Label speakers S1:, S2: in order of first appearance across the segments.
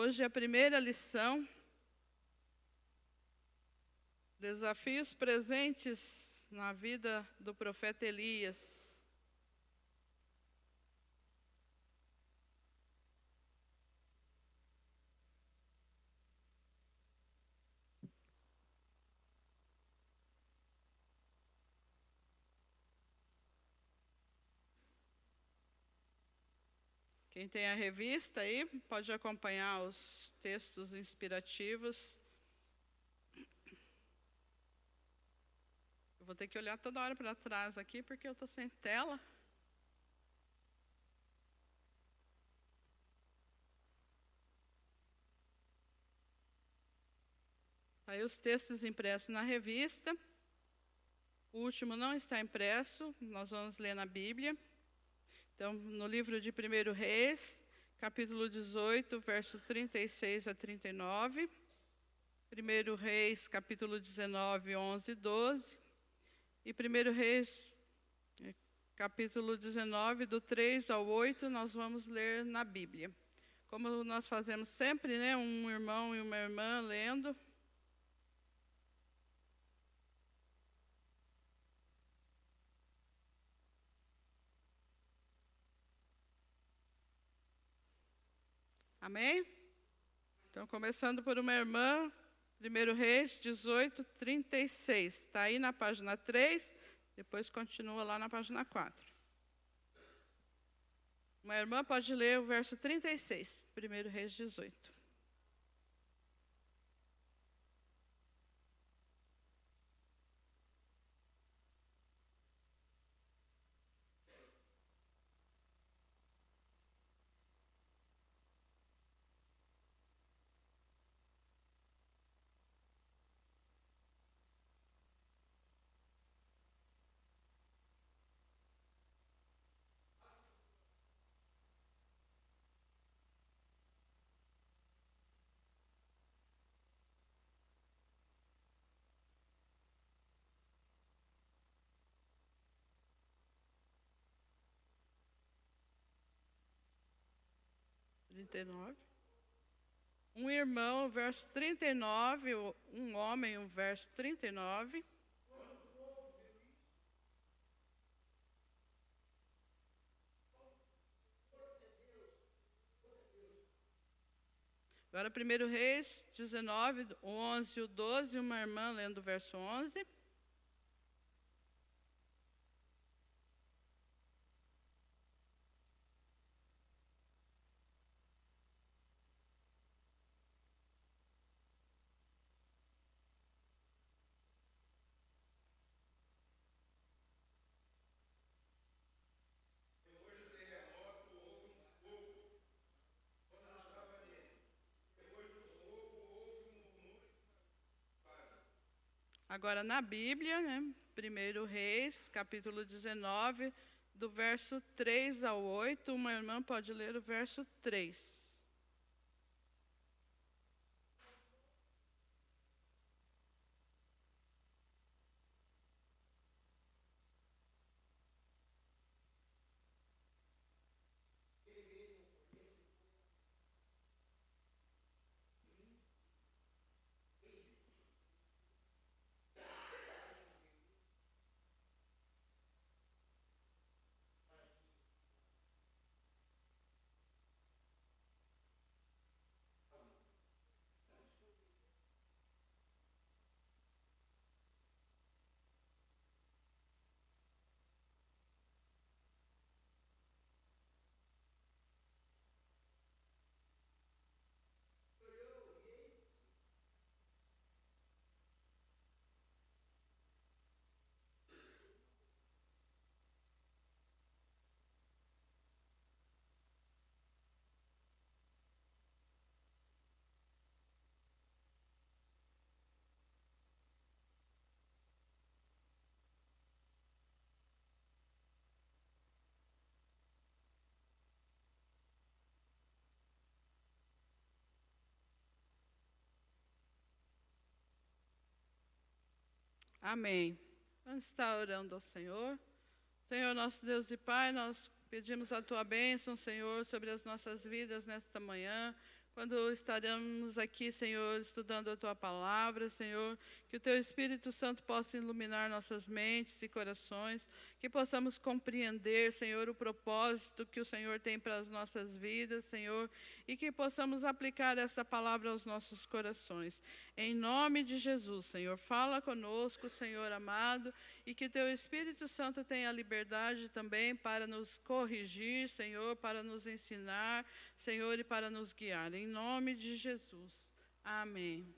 S1: Hoje é a primeira lição, desafios presentes na vida do profeta Elias. Quem tem a revista aí, pode acompanhar os textos inspirativos. Eu vou ter que olhar toda hora para trás aqui, porque eu estou sem tela. Aí os textos impressos na revista. O último não está impresso, nós vamos ler na Bíblia. Então, no livro de 1 Reis, capítulo 18, verso 36 a 39. 1 Reis, capítulo 19, 11 e 12. E 1 Reis, capítulo 19, do 3 ao 8, nós vamos ler na Bíblia. Como nós fazemos sempre, né? Um irmão e uma irmã lendo. Amém? Então, começando por uma irmã, 1 Reis 18, 36. Está aí na página 3, depois continua lá na página 4. Uma irmã pode ler o verso 36, 1 Reis 18. Um irmão, verso 39, um homem, o verso 39. Agora, 1 Reis 19, o 11 e o 12, uma irmã lendo o verso 11. Agora, na Bíblia, né, 1 Reis, capítulo 19, do verso 3 ao 8, uma irmã pode ler o verso 3. Amém. Vamos estar orando ao Senhor. Senhor, nosso Deus e Pai, nós pedimos a Tua bênção, Senhor, sobre as nossas vidas nesta manhã. quando estaremos aqui, Senhor, estudando a Tua palavra, Senhor, que o Teu Espírito Santo possa iluminar nossas mentes e corações, que possamos compreender, Senhor, o propósito que o Senhor tem para as nossas vidas, Senhor, e que possamos aplicar essa palavra aos nossos corações. Em nome de Jesus, Senhor, fala conosco, Senhor amado, e que Teu Espírito Santo tenha liberdade também para nos corrigir, Senhor, para nos ensinar, Senhor, e para nos guiar. Em nome de Jesus. Amém.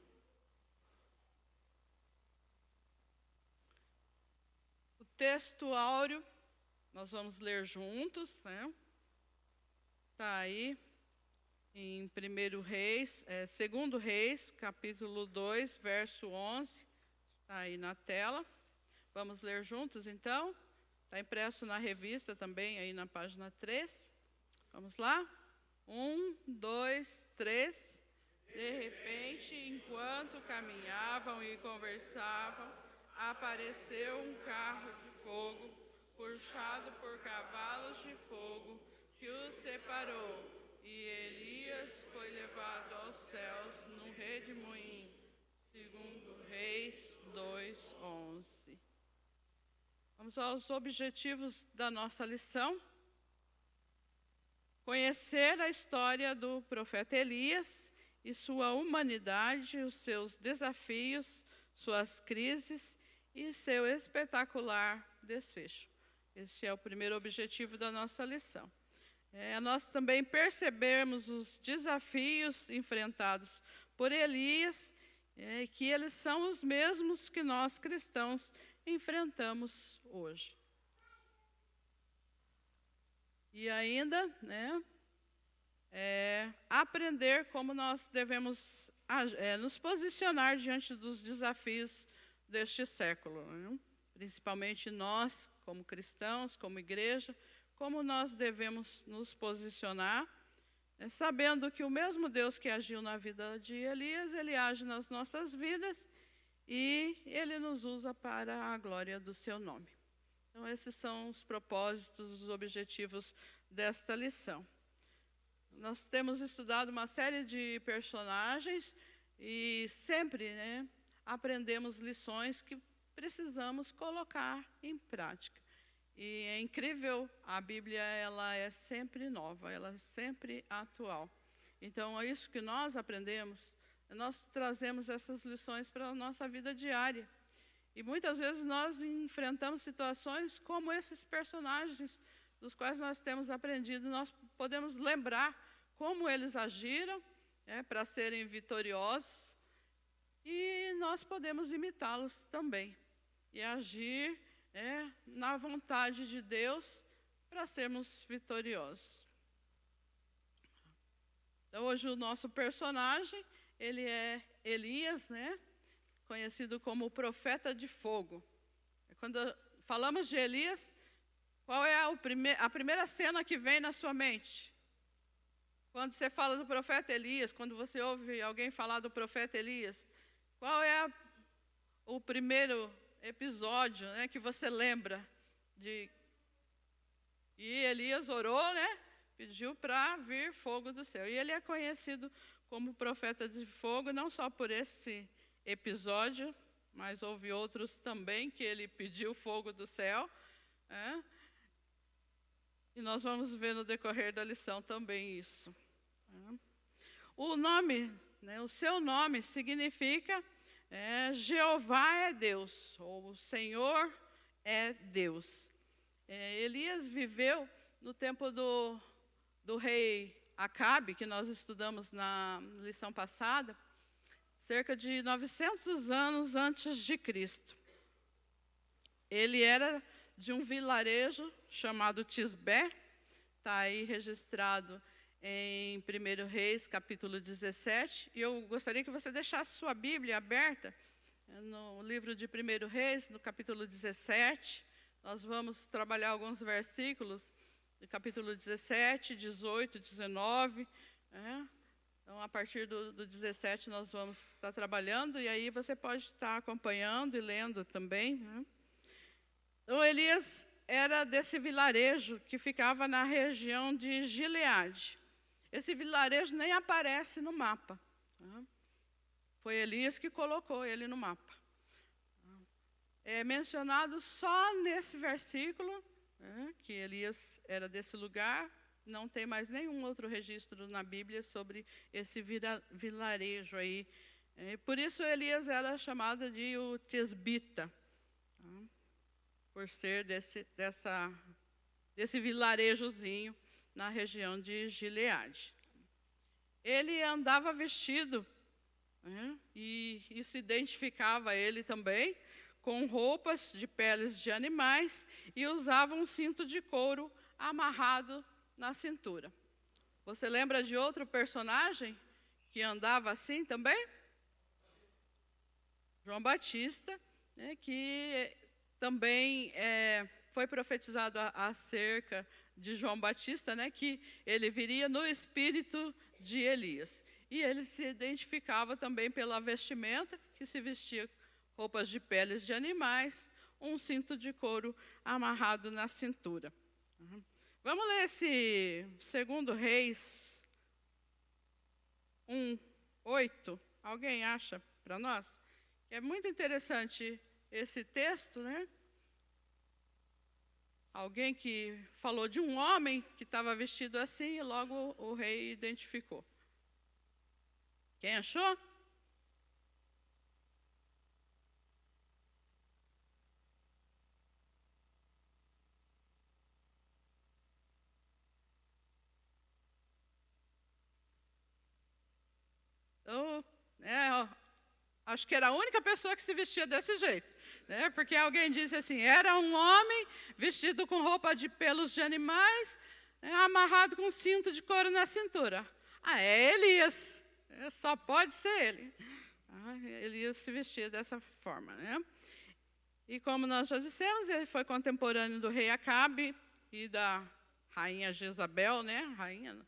S1: O texto áureo, nós vamos ler juntos, né? Está aí em 2 Reis, capítulo 2, verso 11. Está aí na tela. Vamos ler juntos, então? Está impresso na revista também, aí na página 3. Vamos lá? 1, 2, 3. De repente, enquanto caminhavam e conversavam, apareceu um carro de fogo, puxado por cavalos de fogo, que os separou. E Elias foi levado aos céus num redemoinho. 2 Reis 2, 11. Vamos aos objetivos da nossa lição. Conhecer a história do profeta Elias e sua humanidade, os seus desafios, suas crises e seu espetacular desfecho. Esse é o primeiro objetivo da nossa lição. Nós também percebemos os desafios enfrentados por Elias, que eles são os mesmos que nós cristãos enfrentamos hoje. E ainda, aprender como nós devemos nos posicionar diante dos desafios deste século, né? Principalmente nós, como cristãos, como igreja, como nós devemos nos posicionar, sabendo que o mesmo Deus que agiu na vida de Elias, Ele age nas nossas vidas e Ele nos usa para a glória do seu nome. Então, esses são os propósitos, os objetivos desta lição. Nós temos estudado uma série de personagens e sempre aprendemos lições que precisamos colocar em prática. E é incrível, a Bíblia ela é sempre nova, ela é sempre atual. Então, é isso que nós aprendemos, nós trazemos essas lições para a nossa vida diária. E muitas vezes nós enfrentamos situações como esses personagens dos quais nós temos aprendido. Nós podemos lembrar como eles agiram para serem vitoriosos e nós podemos imitá-los também e agir na vontade de Deus para sermos vitoriosos. Então, hoje o nosso personagem, ele é Elias, conhecido como o profeta de fogo. Quando falamos de Elias, qual é a primeira cena que vem na sua mente? Quando você fala do profeta Elias, quando você ouve alguém falar do profeta Elias, qual é o primeiro episódio que você lembra de? E Elias orou, pediu para vir fogo do céu. E ele é conhecido como profeta de fogo, não só por esse episódio, mas houve outros também que ele pediu fogo do céu. E nós vamos ver no decorrer da lição também isso. O nome, o seu nome significa Jeová é Deus, ou o Senhor é Deus. Elias viveu no tempo do rei Acabe, que nós estudamos na lição passada, cerca de 900 anos antes de Cristo. Ele era de um vilarejo chamado Tisbé, está aí registrado em 1 Reis, capítulo 17. E eu gostaria que você deixasse sua Bíblia aberta no livro de 1 Reis, no capítulo 17. Nós vamos trabalhar alguns versículos do capítulo 17, 18, 19. Então, a partir do 17, nós vamos estar trabalhando, e aí você pode estar acompanhando e lendo também. Então, Elias era desse vilarejo que ficava na região de Gileade. esse vilarejo nem aparece no mapa. Tá? Foi Elias que colocou ele no mapa. É mencionado só nesse versículo, né, que Elias era desse lugar. Não tem mais nenhum outro registro na Bíblia sobre esse vilarejo aí. Por isso Elias era chamado de o Tisbita, tá? Por ser desse vilarejozinho na região de Gileade. Ele andava vestido, né, e isso identificava ele também, com roupas de peles de animais, e usava um cinto de couro amarrado na cintura. Você lembra de outro personagem que andava assim também? João Batista, né, que também foi profetizado acerca de João Batista, né, que ele viria no espírito de Elias. E ele se identificava também pela vestimenta, que se vestia roupas de peles de animais, um cinto de couro amarrado na cintura. Vamos ler esse 2 Reis 1:8. Alguém acha para nós? É muito interessante esse texto, né? Alguém que falou de um homem que estava vestido assim e logo o rei identificou. Quem achou? Então, acho que era a única pessoa que se vestia desse jeito, né? Porque alguém disse assim, era um homem vestido com roupa de pelos de animais, amarrado com um cinto de couro na cintura. É Elias, só pode ser ele. Elias se vestia dessa forma, né? E como nós já dissemos, ele foi contemporâneo do rei Acabe e da rainha Jezabel, né? Rainha,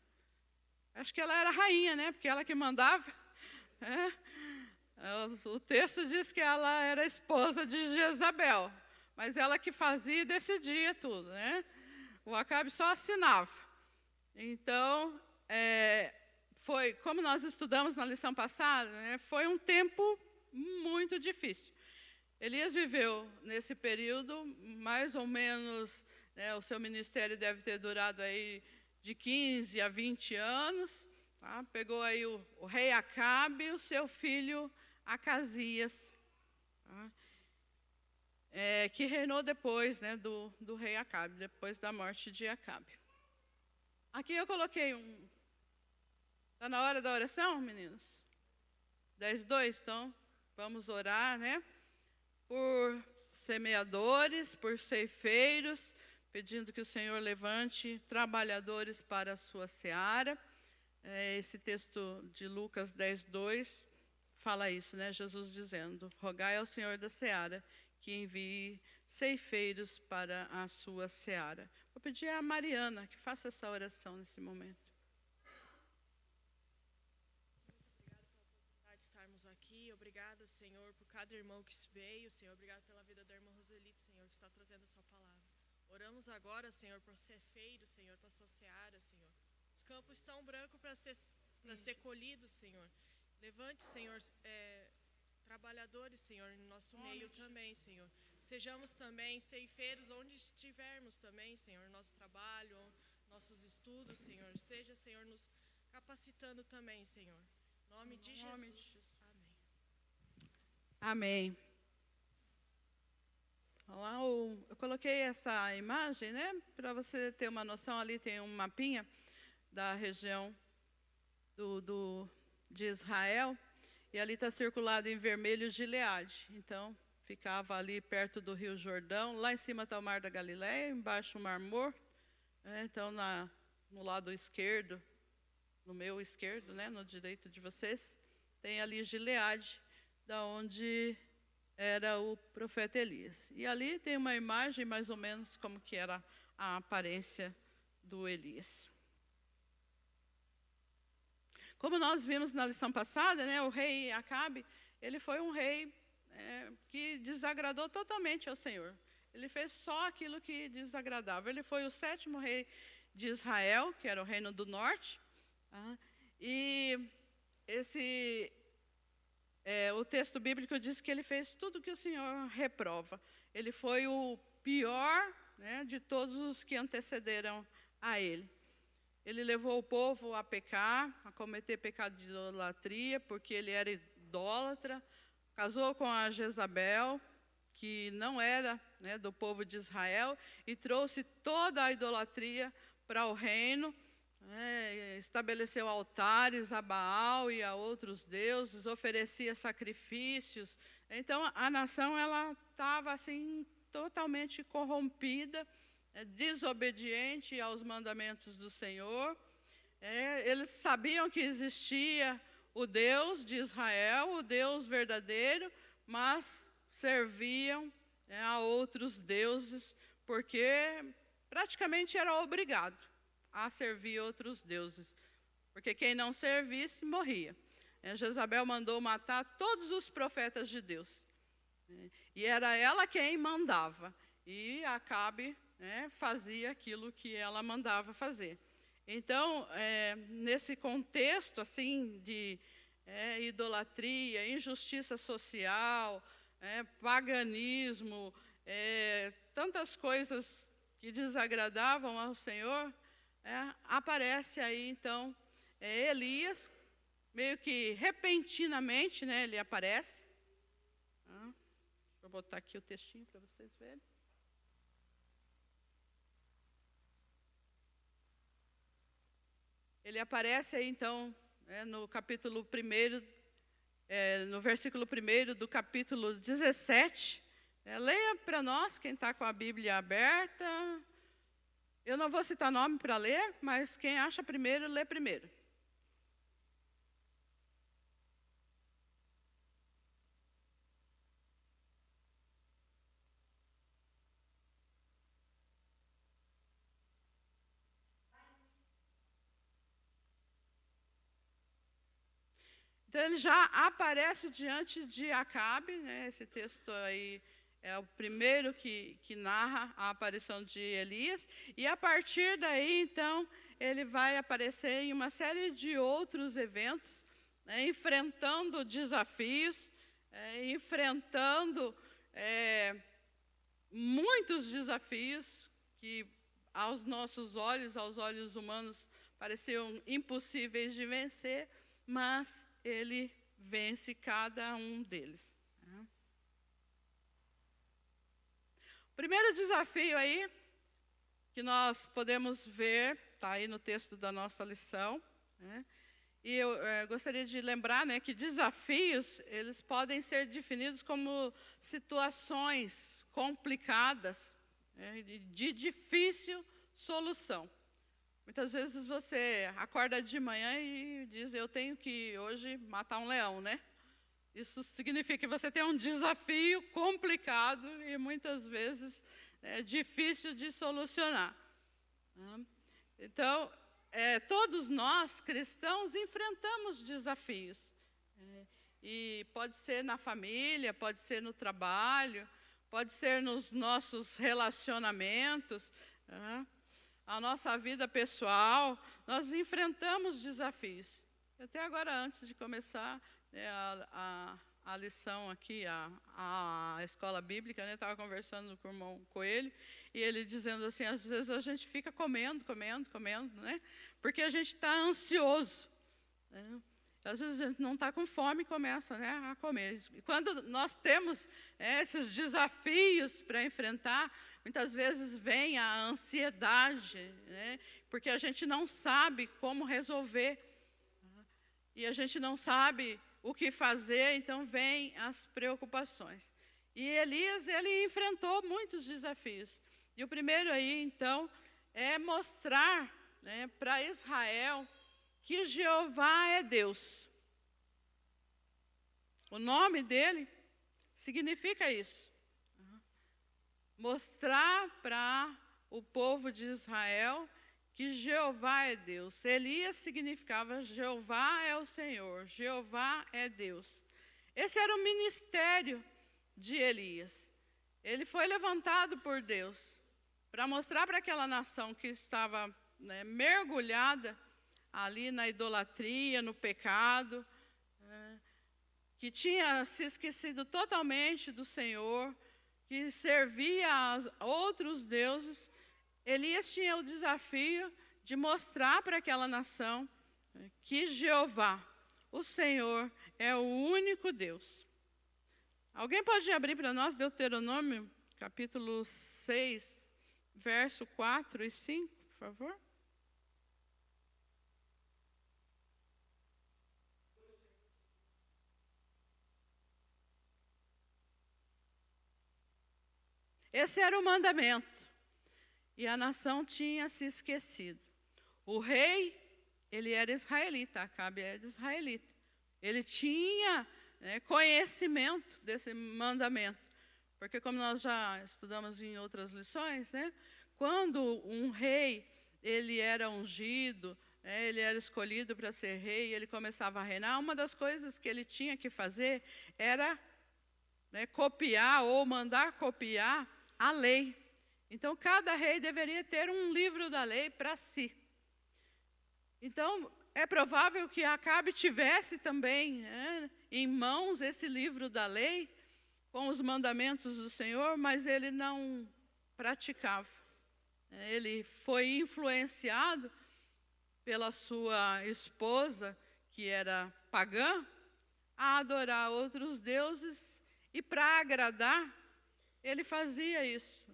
S1: acho que ela era rainha, né? Porque ela que mandava. O texto diz que ela era esposa de Jezabel, mas ela que fazia e decidia tudo, né? O Acabe só assinava. Então, foi, como nós estudamos na lição passada, né, foi um tempo muito difícil. Elias viveu nesse período, mais ou menos, né, o seu ministério deve ter durado aí de 15 a 20 anos. Tá? Pegou aí o rei Acabe e o seu filho Acasias, tá? Que reinou depois, né, do rei Acabe, depois da morte de Acabe. Aqui eu coloquei Está na hora da oração, meninos? 10:02, então vamos orar, né? Por semeadores, por ceifeiros, pedindo que o Senhor levante trabalhadores para a sua seara. Esse texto de Lucas 10:2 fala isso, né? Jesus dizendo, rogai ao Senhor da seara que envie ceifeiros para a sua seara. Vou pedir a Mariana que faça essa oração nesse momento.
S2: Obrigada, Senhor, por cada irmão que veio, Senhor. Obrigado pela vida da irmã Roselite, Senhor, que está trazendo a sua palavra. Oramos agora, Senhor, por ceifeiros, Senhor, para a sua seara, Senhor. Os campos estão brancos para ser colhidos, Senhor. Levante, Senhor, trabalhadores, Senhor, no nosso meio também, Senhor. Sejamos também ceifeiros onde estivermos também, Senhor, nosso trabalho, nossos estudos, Senhor. Esteja, Senhor, nos capacitando também, Senhor. Em nome de Jesus.
S1: Amém. Lá eu coloquei essa imagem, né, para você ter uma noção. Ali tem um mapinha da região de Israel, e ali está circulado em vermelho Gileade. Então, ficava ali perto do Rio Jordão. Lá em cima está o Mar da Galileia, embaixo o Mar Morto. Então, no lado esquerdo, no meu esquerdo, né, no direito de vocês, tem ali Gileade, da onde era o profeta Elias. E ali tem uma imagem mais ou menos como que era a aparência do Elias. Como nós vimos na lição passada, né, o rei Acabe, ele foi um rei que desagradou totalmente ao Senhor. Ele fez só aquilo que desagradava. Ele foi o 7º rei de Israel, que era o reino do norte. E o texto bíblico diz que ele fez tudo que o Senhor reprova. Ele foi o pior, né, de todos os que antecederam a ele. Ele levou o povo a pecar, a cometer pecado de idolatria, porque ele era idólatra. Casou com a Jezabel, que não era, né, do povo de Israel, e trouxe toda a idolatria para o reino. Estabeleceu altares a Baal e a outros deuses, oferecia sacrifícios. Então, a nação estava assim, totalmente corrompida, desobediente aos mandamentos do Senhor. Eles sabiam que existia o Deus de Israel, o Deus verdadeiro, mas serviam, a outros deuses, porque praticamente era obrigado a servir outros deuses, porque quem não servisse morria. Jezabel mandou matar todos os profetas de Deus, e era ela quem mandava, e Acabe, fazia aquilo que ela mandava fazer. Então, nesse contexto assim de idolatria, injustiça social, paganismo, tantas coisas que desagradavam ao Senhor, aparece aí, então, Elias, meio que repentinamente, né, ele aparece. Deixa eu botar aqui o textinho para vocês verem. Ele aparece aí, então, no capítulo 1, no versículo 1 do capítulo 17. Leia para nós, quem está com a Bíblia aberta. Eu não vou citar nome para ler, mas quem acha primeiro, lê primeiro. Então, ele já aparece diante de Acabe, né? Esse texto aí é o primeiro que narra a aparição de Elias. E, a partir daí, então, ele vai aparecer em uma série de outros eventos, né? Enfrentando desafios, enfrentando muitos desafios que, aos nossos olhos, aos olhos humanos, pareciam impossíveis de vencer, mas ele vence cada um deles. O primeiro desafio aí, que nós podemos ver, está aí no texto da nossa lição, né? E eu gostaria de lembrar, né, que desafios, eles podem ser definidos como situações complicadas, de difícil solução. Muitas vezes você acorda de manhã e diz, eu tenho que hoje matar um leão, né? Isso significa que você tem um desafio complicado e muitas vezes difícil de solucionar. Então, todos nós, cristãos, enfrentamos desafios. E pode ser na família, pode ser no trabalho, pode ser nos nossos relacionamentos, a nossa vida pessoal, nós enfrentamos desafios. Até agora, antes de começar a lição aqui, a escola bíblica, né, estava conversando com o irmão Coelho, e ele dizendo assim, às vezes a gente fica comendo, né, porque a gente está ansioso. Né? Às vezes a gente não está com fome e começa, né, a comer. E quando nós temos esses desafios para enfrentar, muitas vezes vem a ansiedade, né, porque a gente não sabe como resolver, e a gente não sabe o que fazer, então vem as preocupações. E Elias, ele enfrentou muitos desafios. E o primeiro aí, então, é mostrar, né, para Israel que Jeová é Deus. O nome dele significa isso. Mostrar para o povo de Israel que Jeová é Deus. Elias significava Jeová é o Senhor, Jeová é Deus. Esse era o ministério de Elias. Ele foi levantado por Deus para mostrar para aquela nação que estava, né, mergulhada ali na idolatria, no pecado, que tinha se esquecido totalmente do Senhor, que servia a outros deuses. Elias tinha o desafio de mostrar para aquela nação que Jeová, o Senhor, é o único Deus. Alguém pode abrir para nós Deuteronômio, capítulo 6, verso 4 e 5, por favor? Esse era o mandamento. E a nação tinha se esquecido. O rei, ele era israelita, Acabe era israelita. Ele tinha conhecimento desse mandamento. Porque como nós já estudamos em outras lições, quando um rei ele era ungido, ele era escolhido para ser rei, ele começava a reinar, uma das coisas que ele tinha que fazer era copiar ou mandar copiar a lei. Então, cada rei deveria ter um livro da lei para si. Então, é provável que Acabe tivesse também em mãos esse livro da lei, com os mandamentos do Senhor, mas ele não praticava. Ele foi influenciado pela sua esposa, que era pagã, a adorar outros deuses, e para agradar, ele fazia isso,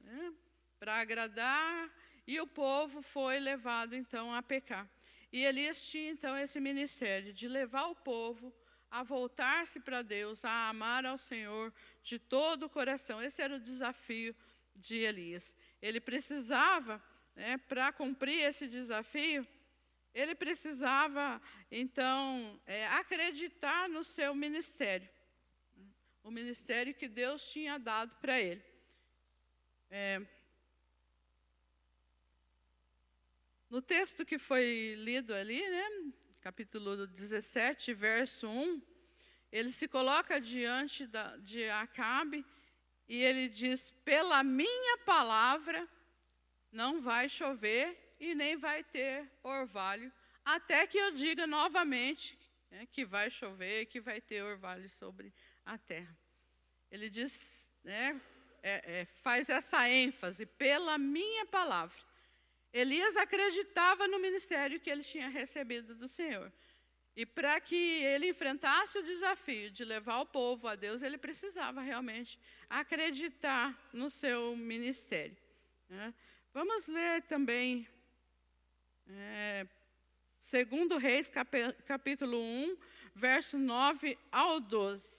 S1: para agradar, e o povo foi levado, então, a pecar. E Elias tinha, então, esse ministério de levar o povo a voltar-se para Deus, a amar ao Senhor de todo o coração. Esse era o desafio de Elias. Ele precisava, para cumprir esse desafio, ele precisava, então, acreditar no seu ministério. O ministério que Deus tinha dado para ele. No texto que foi lido ali, capítulo 17, verso 1, ele se coloca diante de Acabe e ele diz: pela minha palavra não vai chover e nem vai ter orvalho, até que eu diga novamente que vai chover, que vai ter orvalho sobre a terra. Ele diz, faz essa ênfase, pela minha palavra. Elias acreditava no ministério que ele tinha recebido do Senhor. E para que ele enfrentasse o desafio de levar o povo a Deus, ele precisava realmente acreditar no seu ministério. Vamos ler também 2 Reis, capítulo 1, verso 9 ao 12.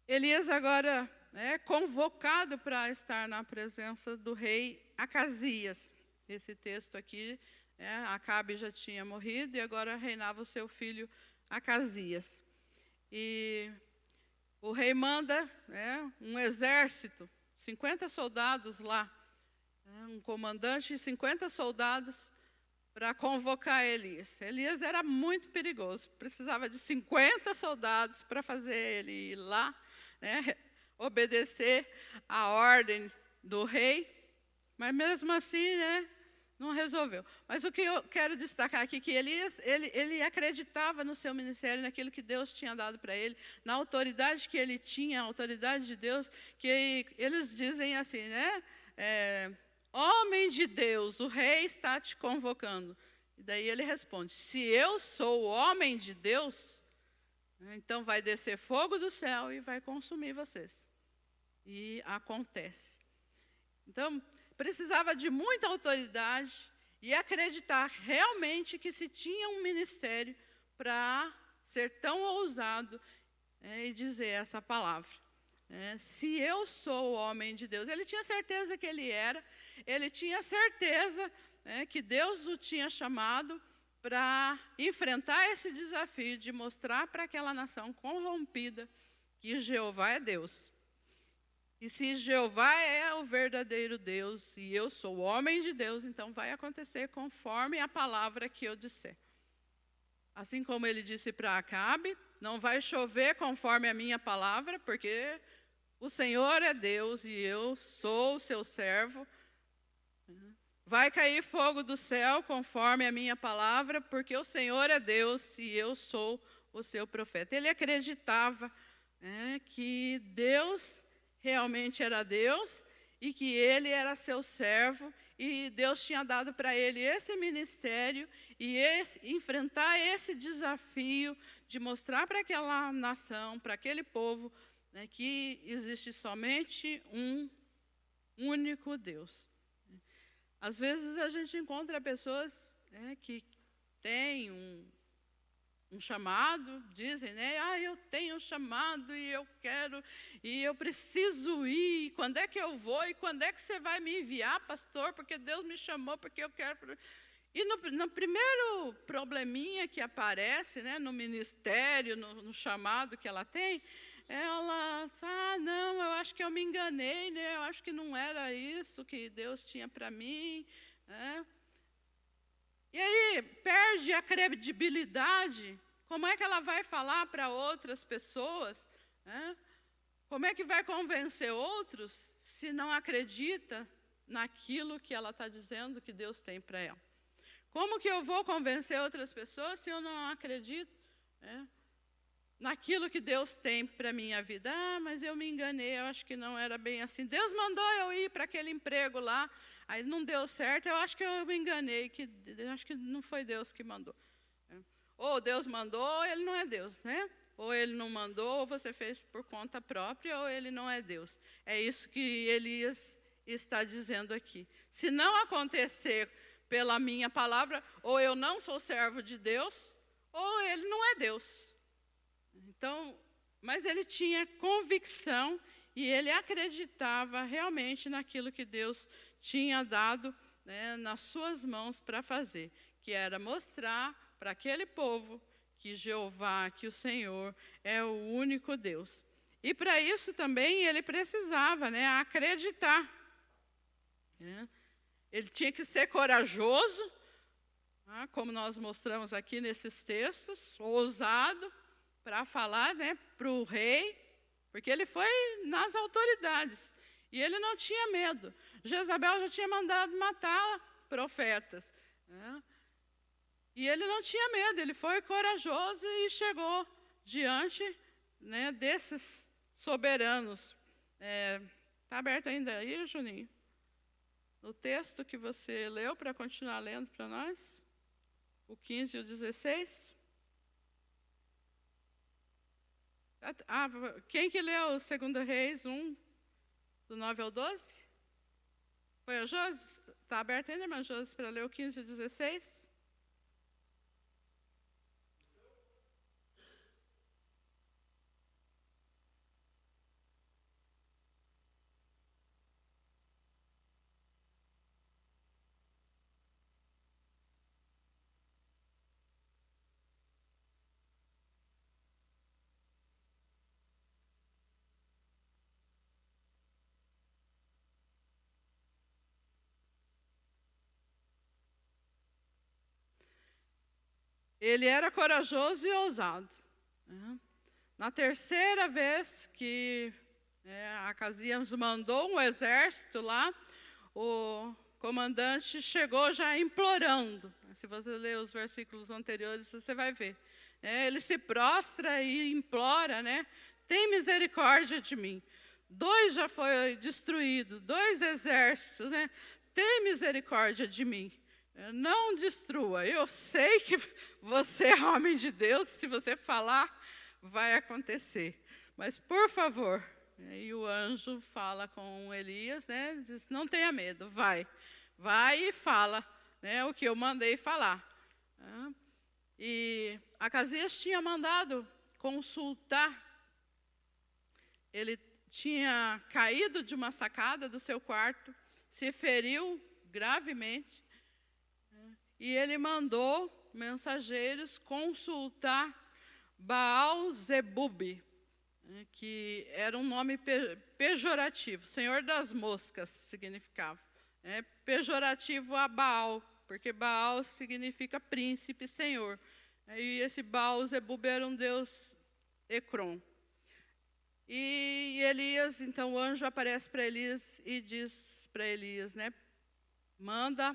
S1: Elias agora é convocado para estar na presença do rei Acasias. Esse texto aqui, Acabe já tinha morrido e agora reinava o seu filho Acasias. E o rei manda um exército, 50 soldados lá, um comandante e 50 soldados para convocar Elias. Elias era muito perigoso, precisava de 50 soldados para fazer ele ir lá, obedecer a ordem do rei, mas mesmo assim, não resolveu. Mas o que eu quero destacar aqui é que Elias, ele acreditava no seu ministério, naquilo que Deus tinha dado para ele, na autoridade que ele tinha, a autoridade de Deus, que eles dizem assim, homem de Deus, o rei está te convocando. E daí ele responde: se eu sou o homem de Deus, então vai descer fogo do céu e vai consumir vocês. E acontece. Então, precisava de muita autoridade e acreditar realmente que se tinha um ministério para ser tão ousado e dizer essa palavra. Se eu sou o homem de Deus. Ele tinha certeza que ele era, ele tinha certeza que Deus o tinha chamado para enfrentar esse desafio de mostrar para aquela nação corrompida que Jeová é Deus. E se Jeová é o verdadeiro Deus e eu sou o homem de Deus, então vai acontecer conforme a palavra que eu disser. Assim como ele disse para Acabe, não vai chover conforme a minha palavra, porque o Senhor é Deus e eu sou o seu servo. Vai cair fogo do céu conforme a minha palavra, porque o Senhor é Deus e eu sou o seu profeta. Ele acreditava que Deus realmente era Deus e que ele era seu servo e Deus tinha dado para ele esse ministério e enfrentar esse desafio de mostrar para aquela nação, para aquele povo, que existe somente um único Deus. Às vezes a gente encontra pessoas que têm um chamado, dizem, eu tenho um chamado e eu quero, e eu preciso ir, quando é que eu vou, e quando é que você vai me enviar, pastor, porque Deus me chamou, porque eu quero. E no primeiro probleminha que aparece, no ministério, no chamado que ela tem, ela diz, não, eu acho que eu me enganei, eu acho que não era isso que Deus tinha para mim. E aí perde a credibilidade. Como é que ela vai falar para outras pessoas? Como é que vai convencer outros se não acredita naquilo que ela está dizendo que Deus tem para ela? Como que eu vou convencer outras pessoas se eu não acredito naquilo que Deus tem para a minha vida? Mas eu me enganei, eu acho que não era bem assim. Deus mandou eu ir para aquele emprego lá, aí não deu certo, eu acho que eu me enganei, eu acho que não foi Deus que mandou. Ou Deus mandou, ou ele não é Deus, Ou ele não mandou, ou você fez por conta própria, ou ele não é Deus. É isso que Elias está dizendo aqui. Se não acontecer pela minha palavra, ou eu não sou servo de Deus, ou ele não é Deus. Então, mas ele tinha convicção e ele acreditava realmente naquilo que Deus tinha dado nas suas mãos para fazer, que era mostrar para aquele povo que Jeová, que o Senhor é o único Deus. E para isso também ele precisava acreditar. Ele tinha que ser corajoso, como nós mostramos aqui nesses textos, ousado, para falar para o rei, porque ele foi nas autoridades, e ele não tinha medo. Jezabel já tinha mandado matar profetas, e ele não tinha medo, ele foi corajoso e chegou diante desses soberanos. Está aberto ainda aí, Juninho? O texto que você leu, para continuar lendo para nós, o 15 e o 16. Quem que leu o 2 Reis 1, do 9 ao 12? Foi a Josi? Está aberto ainda, irmã Josi, para ler o 15 e o 16? Ele era corajoso e ousado. Na terceira vez que Acasias mandou um exército lá, o comandante chegou já implorando. Se você ler os versículos anteriores, você vai ver. Ele se prostra e implora, tem misericórdia de mim. 2 já foi destruídos, 2 exércitos, tem misericórdia de mim. não destrua. Eu sei que você é homem de Deus, se você falar, vai acontecer. Mas, por favor. E o anjo fala com Elias, né? Diz, não tenha medo, vai e fala, né, o que eu mandei falar. E Acasias tinha mandado consultar. Ele tinha caído de uma sacada do seu quarto, se feriu gravemente, e ele mandou mensageiros consultar Baal-zebub, que era um nome pejorativo, Senhor das Moscas significava. Pejorativo a Baal, porque Baal significa príncipe, senhor. E esse Baal-zebub era um deus Ecrom. E Elias, então o anjo aparece para Elias e diz para Elias, né, manda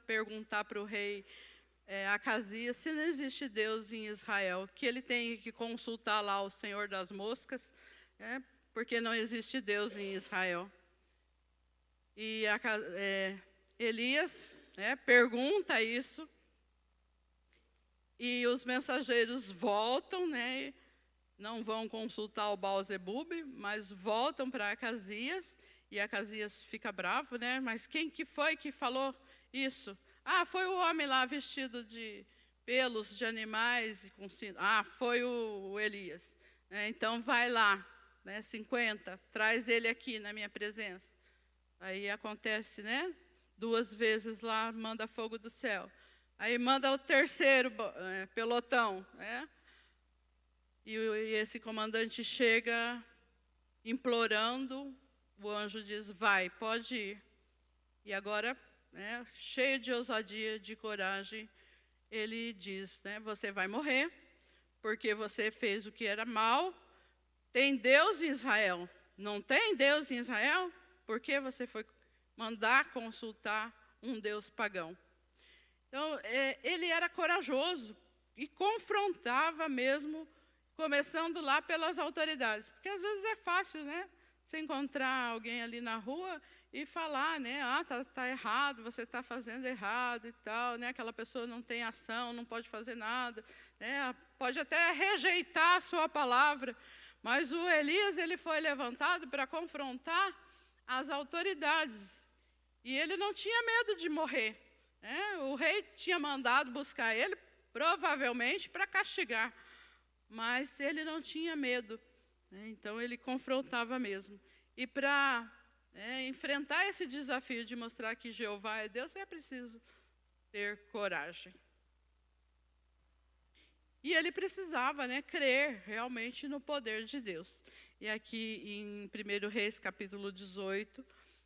S1: perguntar para o rei Acasias se não existe Deus em Israel, que ele tem que consultar lá o Senhor das Moscas, porque não existe Deus em Israel. E Elias pergunta isso, e os mensageiros voltam, né, não vão consultar o Baal-zebub, mas voltam para Acasias, e Acasias fica bravo, né, mas quem que foi que falou isso? Foi o homem lá vestido de pelos de animais e com cinto. Foi o Elias. Então vai lá, 50, traz ele aqui na minha presença. Aí acontece, 2 vezes lá, manda fogo do céu. Aí manda o terceiro pelotão, e esse comandante chega implorando, o anjo diz, vai, pode ir. E agora, cheio de ousadia, de coragem, ele diz, você vai morrer, porque você fez o que era mal. Tem Deus em Israel? Não tem Deus em Israel? Por que você foi mandar consultar um Deus pagão? Então, ele era corajoso e confrontava mesmo, começando lá pelas autoridades. Porque às vezes é fácil, você encontrar alguém ali na rua e falar, tá errado, você está fazendo errado e tal, aquela pessoa não tem ação, não pode fazer nada, pode até rejeitar a sua palavra. Mas o Elias, ele foi levantado para confrontar as autoridades. E ele não tinha medo de morrer. O rei tinha mandado buscar ele, provavelmente, para castigar. Mas ele não tinha medo. Então, ele confrontava mesmo. E para enfrentar esse desafio de mostrar que Jeová é Deus, é preciso ter coragem. E ele precisava crer realmente no poder de Deus. E aqui em 1 Reis, capítulo 18,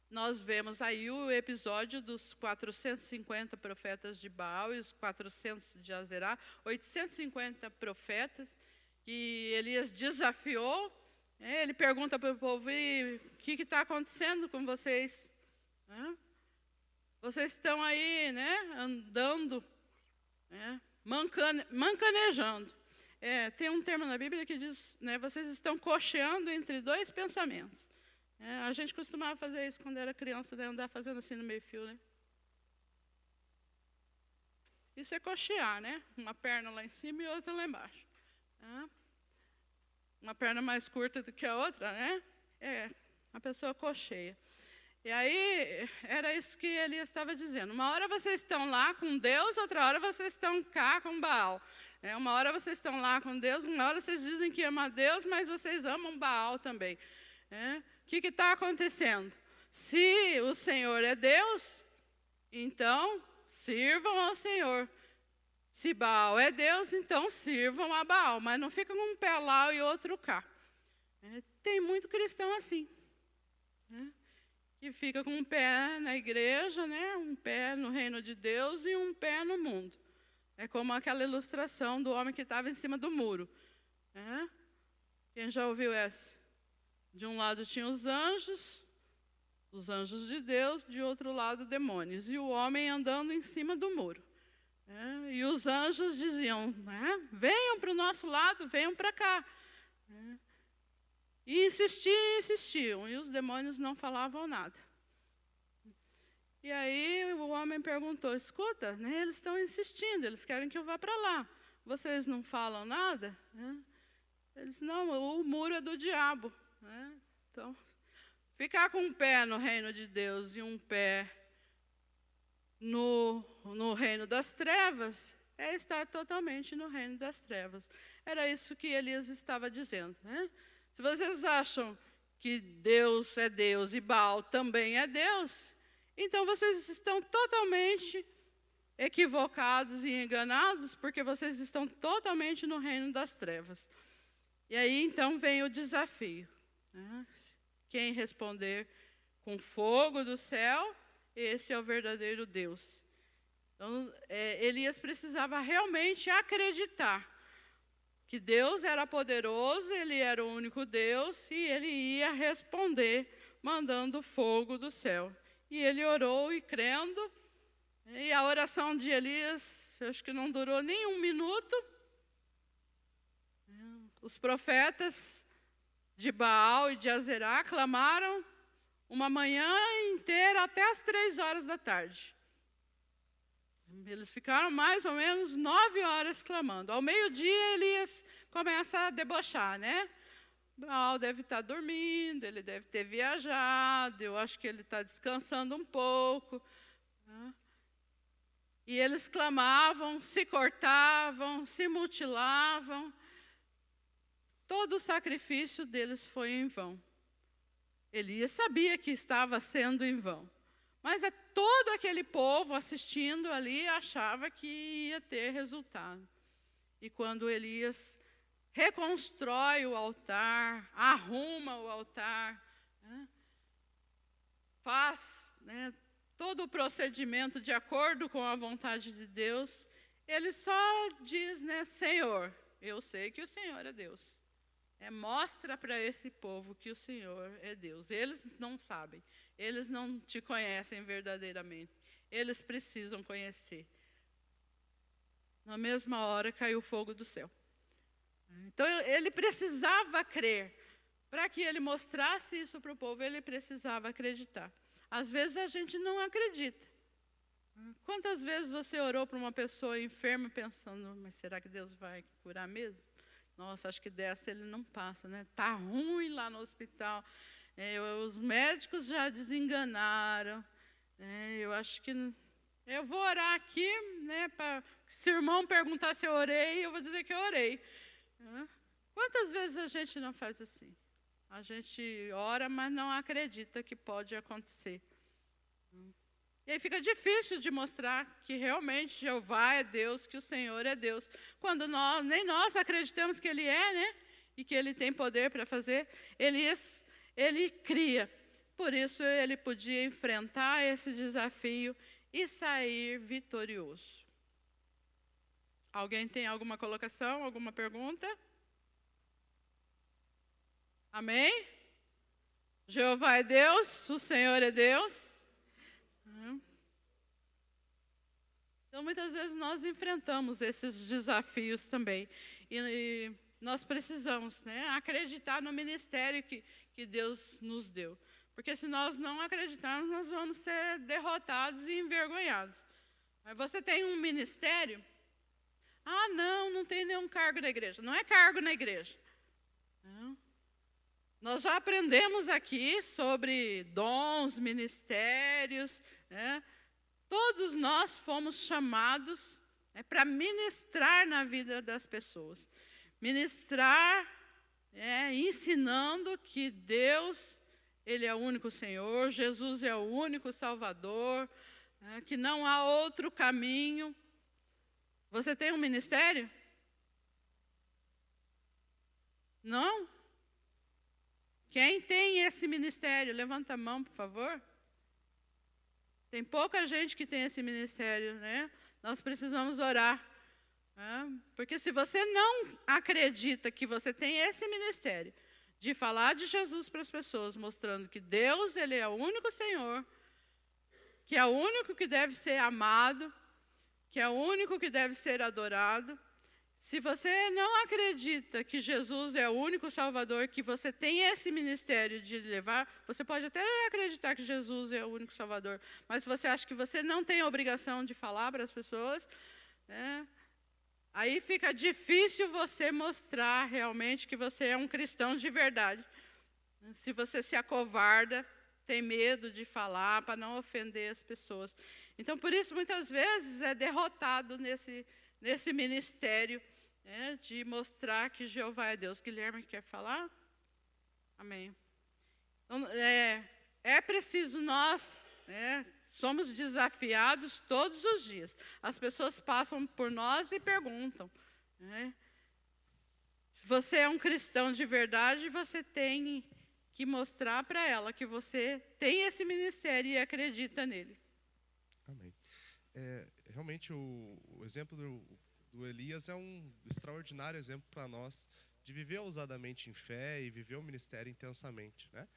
S1: nós vemos aí o episódio dos 450 profetas de Baal e os 400 de Azerá, 850 profetas, que Elias desafiou. Ele pergunta para o povo, e o que está acontecendo com vocês? Vocês estão aí, andando, mancanejando. Tem um termo na Bíblia que diz, vocês estão cocheando entre 2 pensamentos. A gente costumava fazer isso quando era criança, andar fazendo assim no meio-fio. Isso é cochear, uma perna lá em cima e outra lá embaixo. Uma perna mais curta do que a outra, a pessoa cocheia. E aí, era isso que ele estava dizendo. Uma hora vocês estão lá com Deus, outra hora vocês estão cá com Baal. Uma hora vocês estão lá com Deus, uma hora vocês dizem que amam a Deus, mas vocês amam Baal também. O que está acontecendo? Se o Senhor é Deus, então sirvam ao Senhor. Se Baal é Deus, então sirvam a Baal, mas não fica com um pé lá e outro cá. Tem muito cristão assim, que fica com um pé na igreja, um pé no reino de Deus e um pé no mundo. É como aquela ilustração do homem que estava em cima do muro. Quem já ouviu essa? De um lado tinha os anjos de Deus, de outro lado demônios, e o homem andando em cima do muro. E os anjos diziam, venham para o nosso lado, venham para cá. E insistiam, e os demônios não falavam nada. E aí o homem perguntou, escuta, né, eles estão insistindo, eles querem que eu vá para lá. Vocês não falam nada? Eles, não, o muro é do diabo. Né? Então, ficar com um pé no reino de Deus e um pé no reino das trevas é estar totalmente no reino das trevas. Era isso que Elias estava dizendo. Né? Se vocês acham que Deus é Deus e Baal também é Deus, então vocês estão totalmente equivocados e enganados, porque vocês estão totalmente no reino das trevas. E aí, então, vem o desafio. Né? Quem responder com fogo do céu, esse é o verdadeiro Deus. Então, Elias precisava realmente acreditar que Deus era poderoso, ele era o único Deus, e ele ia responder mandando fogo do céu. E ele orou e crendo, e a oração de Elias, acho que não durou nem 1 minuto. Os profetas de Baal e de Azerá clamaram uma manhã inteira até as 3 horas da tarde. Eles ficaram mais ou menos 9 horas clamando. Ao meio-dia, Elias começa a debochar, né? Baal deve estar dormindo, ele deve ter viajado, eu acho que ele está descansando um pouco. Né? E eles clamavam, se cortavam, se mutilavam. Todo o sacrifício deles foi em vão. Elias sabia que estava sendo em vão. Mas todo aquele povo assistindo ali achava que ia ter resultado. E quando Elias reconstrói o altar, arruma o altar, né, faz, né, todo o procedimento de acordo com a vontade de Deus, ele só diz, né, Senhor, eu sei que o Senhor é Deus. Mostra para esse povo que o Senhor é Deus. Eles não sabem, eles não te conhecem verdadeiramente. Eles precisam conhecer. Na mesma hora caiu o fogo do céu. Então ele precisava crer. Para que ele mostrasse isso para o povo, ele precisava acreditar. Às vezes a gente não acredita. Quantas vezes você orou para uma pessoa enferma pensando, mas será que Deus vai curar mesmo? Nossa, acho que dessa ele não passa, né? Está ruim lá no hospital. Os médicos já desenganaram. Eu acho que... Eu vou orar aqui, né? Se o irmão perguntar se eu orei, eu vou dizer que eu orei. Quantas vezes a gente não faz assim? A gente ora, mas não acredita que pode acontecer. E aí fica difícil de mostrar que realmente Jeová é Deus, que o Senhor é Deus. Quando nem nós acreditamos que Ele é, né? E que Ele tem poder para fazer. Ele cria. Por isso ele podia enfrentar esse desafio e sair vitorioso. Alguém tem alguma colocação, alguma pergunta? Amém? Jeová é Deus, o Senhor é Deus. Então, muitas vezes nós enfrentamos esses desafios também. E nós precisamos, né, acreditar no ministério que Deus nos deu. Porque se nós não acreditarmos, nós vamos ser derrotados e envergonhados. Mas você tem um ministério? Ah, não tem nenhum cargo na igreja. Não é cargo na igreja. Não. Nós já aprendemos aqui sobre dons, ministérios, né? Todos nós fomos chamados, né, para ministrar na vida das pessoas. Ministrar, ensinando que Deus, Ele é o único Senhor, Jesus é o único Salvador, que não há outro caminho. Você tem um ministério? Não? Quem tem esse ministério? Levanta a mão, por favor. Tem pouca gente que tem esse ministério, né? Nós precisamos orar. Porque se você não acredita que você tem esse ministério, de falar de Jesus para as pessoas, mostrando que Deus, Ele é o único Senhor, que é o único que deve ser amado, que é o único que deve ser adorado. Se você não acredita que Jesus é o único Salvador, que você tem esse ministério de levar, você pode até acreditar que Jesus é o único Salvador, mas se você acha que você não tem a obrigação de falar para as pessoas, né, aí fica difícil você mostrar realmente que você é um cristão de verdade. Se você se acovarda, tem medo de falar para não ofender as pessoas. Então, por isso, muitas vezes, é derrotado nesse ministério, né, de mostrar que Jeová é Deus. Guilherme, quer falar? Amém. Então, é preciso nós, né, somos desafiados todos os dias. As pessoas passam por nós e perguntam, né, se você é um cristão de verdade, você tem que mostrar para ela que você tem esse ministério e acredita nele.
S3: Amém. Realmente, o exemplo do Elias é um extraordinário exemplo para nós de viver ousadamente em fé e viver o ministério intensamente, né?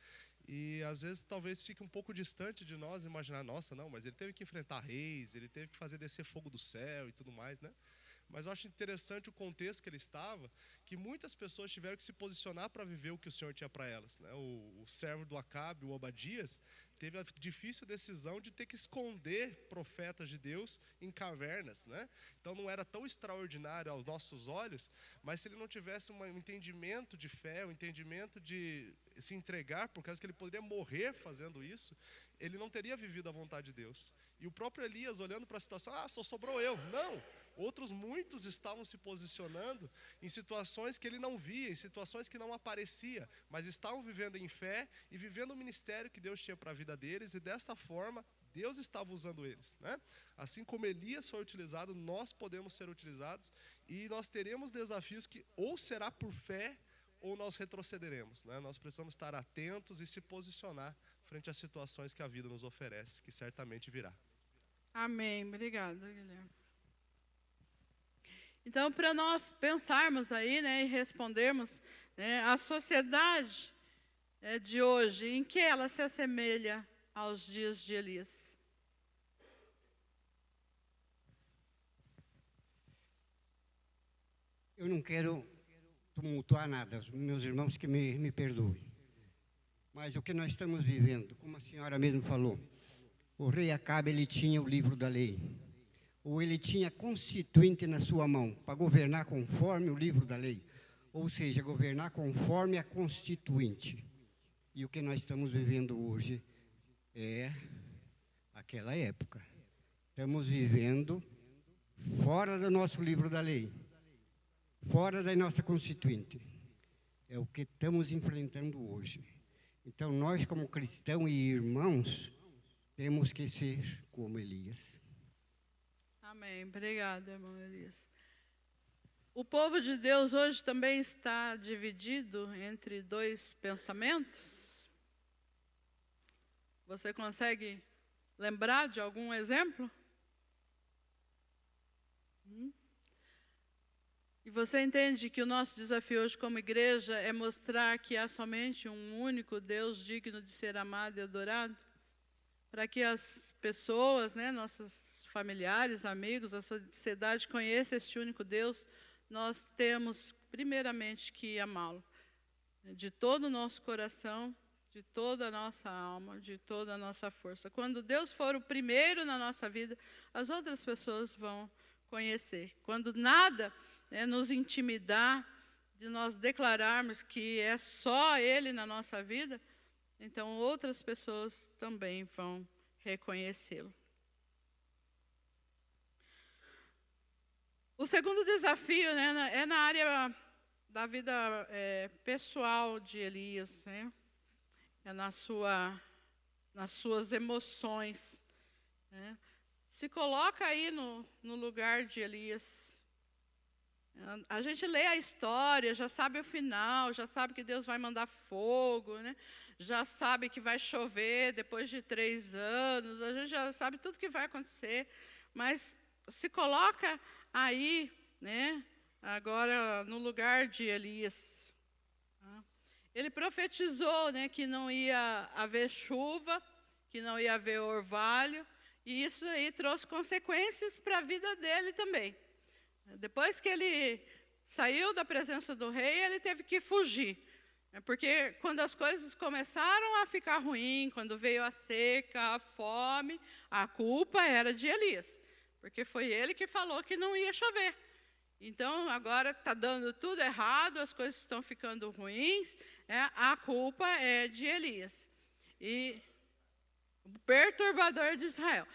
S3: E às vezes talvez fique um pouco distante de nós imaginar, nossa, não, mas ele teve que enfrentar reis, ele teve que fazer descer fogo do céu e tudo mais, né? Mas eu acho interessante o contexto que ele estava, que muitas pessoas tiveram que se posicionar para viver o que o Senhor tinha para elas, né? O servo do Acabe, o Obadias, teve a difícil decisão de ter que esconder profetas de Deus em cavernas, né? Então não era tão extraordinário aos nossos olhos, mas se ele não tivesse um entendimento de fé, um entendimento de se entregar, por causa que ele poderia morrer fazendo isso, ele não teria vivido a vontade de Deus. E o próprio Elias, olhando para a situação, só sobrou eu. Não! Outros muitos estavam se posicionando em situações que ele não via, em situações que não aparecia, mas estavam vivendo em fé e vivendo o ministério que Deus tinha para a vida deles, e dessa forma Deus estava usando eles, né? Assim como Elias foi utilizado, nós podemos ser utilizados, e nós teremos desafios que ou será por fé ou nós retrocederemos, né? Nós precisamos estar atentos e se posicionar frente às situações que a vida nos oferece, que certamente virá.
S1: Amém. Obrigada, Guilherme. Então, para nós pensarmos aí, né, e respondermos, né, a sociedade de hoje, em que ela se assemelha aos dias de Elias?
S4: Eu não quero tumultuar nada, os meus irmãos que me perdoem. Mas o que nós estamos vivendo, como a senhora mesmo falou, o rei Acabe, ele tinha o livro da lei, ou ele tinha constituinte na sua mão, para governar conforme o livro da lei, ou seja, governar conforme a constituinte. E o que nós estamos vivendo hoje é aquela época. Estamos vivendo fora do nosso livro da lei, fora da nossa constituinte. É o que estamos enfrentando hoje. Então, nós como cristãos e irmãos, temos que ser como Elias.
S1: Amém. Obrigada, irmão Elias. O povo de Deus hoje também está dividido entre dois pensamentos? Você consegue lembrar de algum exemplo? E você entende que o nosso desafio hoje como igreja é mostrar que há somente um único Deus digno de ser amado e adorado? Para que as pessoas, né, nossos familiares, amigos, a sociedade conheça este único Deus, nós temos primeiramente que amá-lo. De todo o nosso coração, de toda a nossa alma, de toda a nossa força. Quando Deus for o primeiro na nossa vida, as outras pessoas vão conhecer. Quando nada nos intimidar, de nós declararmos que é só Ele na nossa vida, então outras pessoas também vão reconhecê-lo. O segundo desafio, né, é na área da vida pessoal de Elias, né? É nas suas emoções, né? Se coloca aí no lugar de Elias. A gente lê a história, já sabe o final, já sabe que Deus vai mandar fogo, né? Já sabe que vai chover depois de 3 anos, a gente já sabe tudo que vai acontecer, mas se coloca aí, né, agora no lugar de Elias. Ele profetizou, né, que não ia haver chuva, que não ia haver orvalho, e isso aí trouxe consequências para a vida dele também. Depois que ele saiu da presença do rei, ele teve que fugir. Porque quando as coisas começaram a ficar ruins, quando veio a seca, a fome, a culpa era de Elias. Porque foi ele que falou que não ia chover. Então, agora está dando tudo errado, as coisas estão ficando ruins, a culpa é de Elias. E o perturbador de Israel.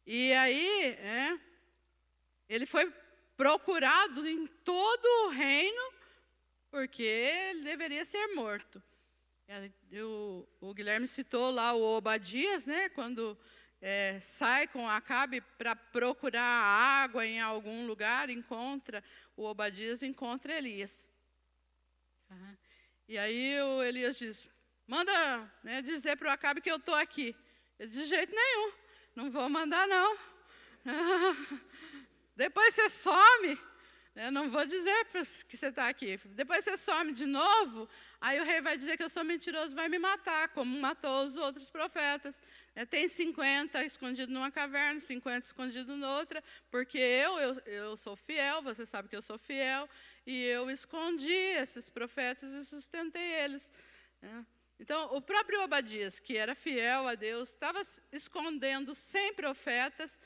S1: E aí, ele foi procurado em todo o reino, porque ele deveria ser morto. O Guilherme citou lá o Obadias, né, quando sai com Acabe para procurar água em algum lugar, encontra o Obadias, encontra Elias. E aí o Elias diz, manda dizer para o Acabe que eu estou aqui. Ele diz, de jeito nenhum, não vou mandar não. Depois você some, não vou dizer que você está aqui. Depois você some de novo, aí o rei vai dizer que eu sou mentiroso, vai me matar, como matou os outros profetas. Tem 50 escondidos numa caverna, 50 escondidos noutra, porque eu sou fiel, você sabe que eu sou fiel, e eu escondi esses profetas e sustentei eles. Então, o próprio Obadias, que era fiel a Deus, estava escondendo 100 profetas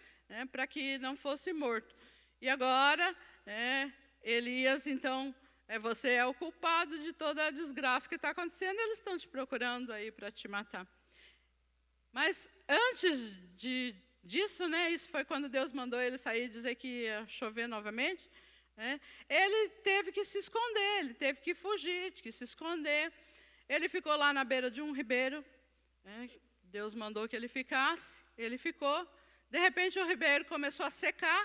S1: para que não fosse morto. E agora, Elias, então, você é o culpado de toda a desgraça que está acontecendo, eles estão te procurando aí para te matar. Mas antes disso, isso foi quando Deus mandou ele sair e dizer que ia chover novamente, ele teve que se esconder, ele teve que fugir, que se esconder. Ele ficou lá na beira de um ribeiro, Deus mandou que ele ficasse, ele ficou. De repente o ribeiro começou a secar,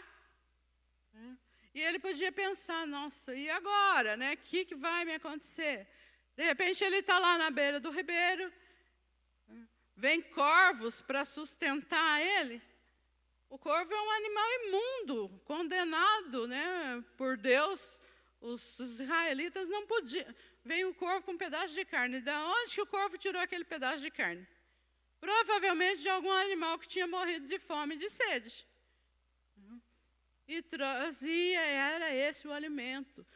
S1: e ele podia pensar, nossa, e agora? O que vai me acontecer? De repente ele está lá na beira do ribeiro, vem corvos para sustentar ele. O corvo é um animal imundo, condenado por Deus. Os israelitas não podiam. Veio o corvo com um pedaço de carne. De onde que o corvo tirou aquele pedaço de carne? Provavelmente de algum animal que tinha morrido de fome e de sede. E trazia, era esse o alimento.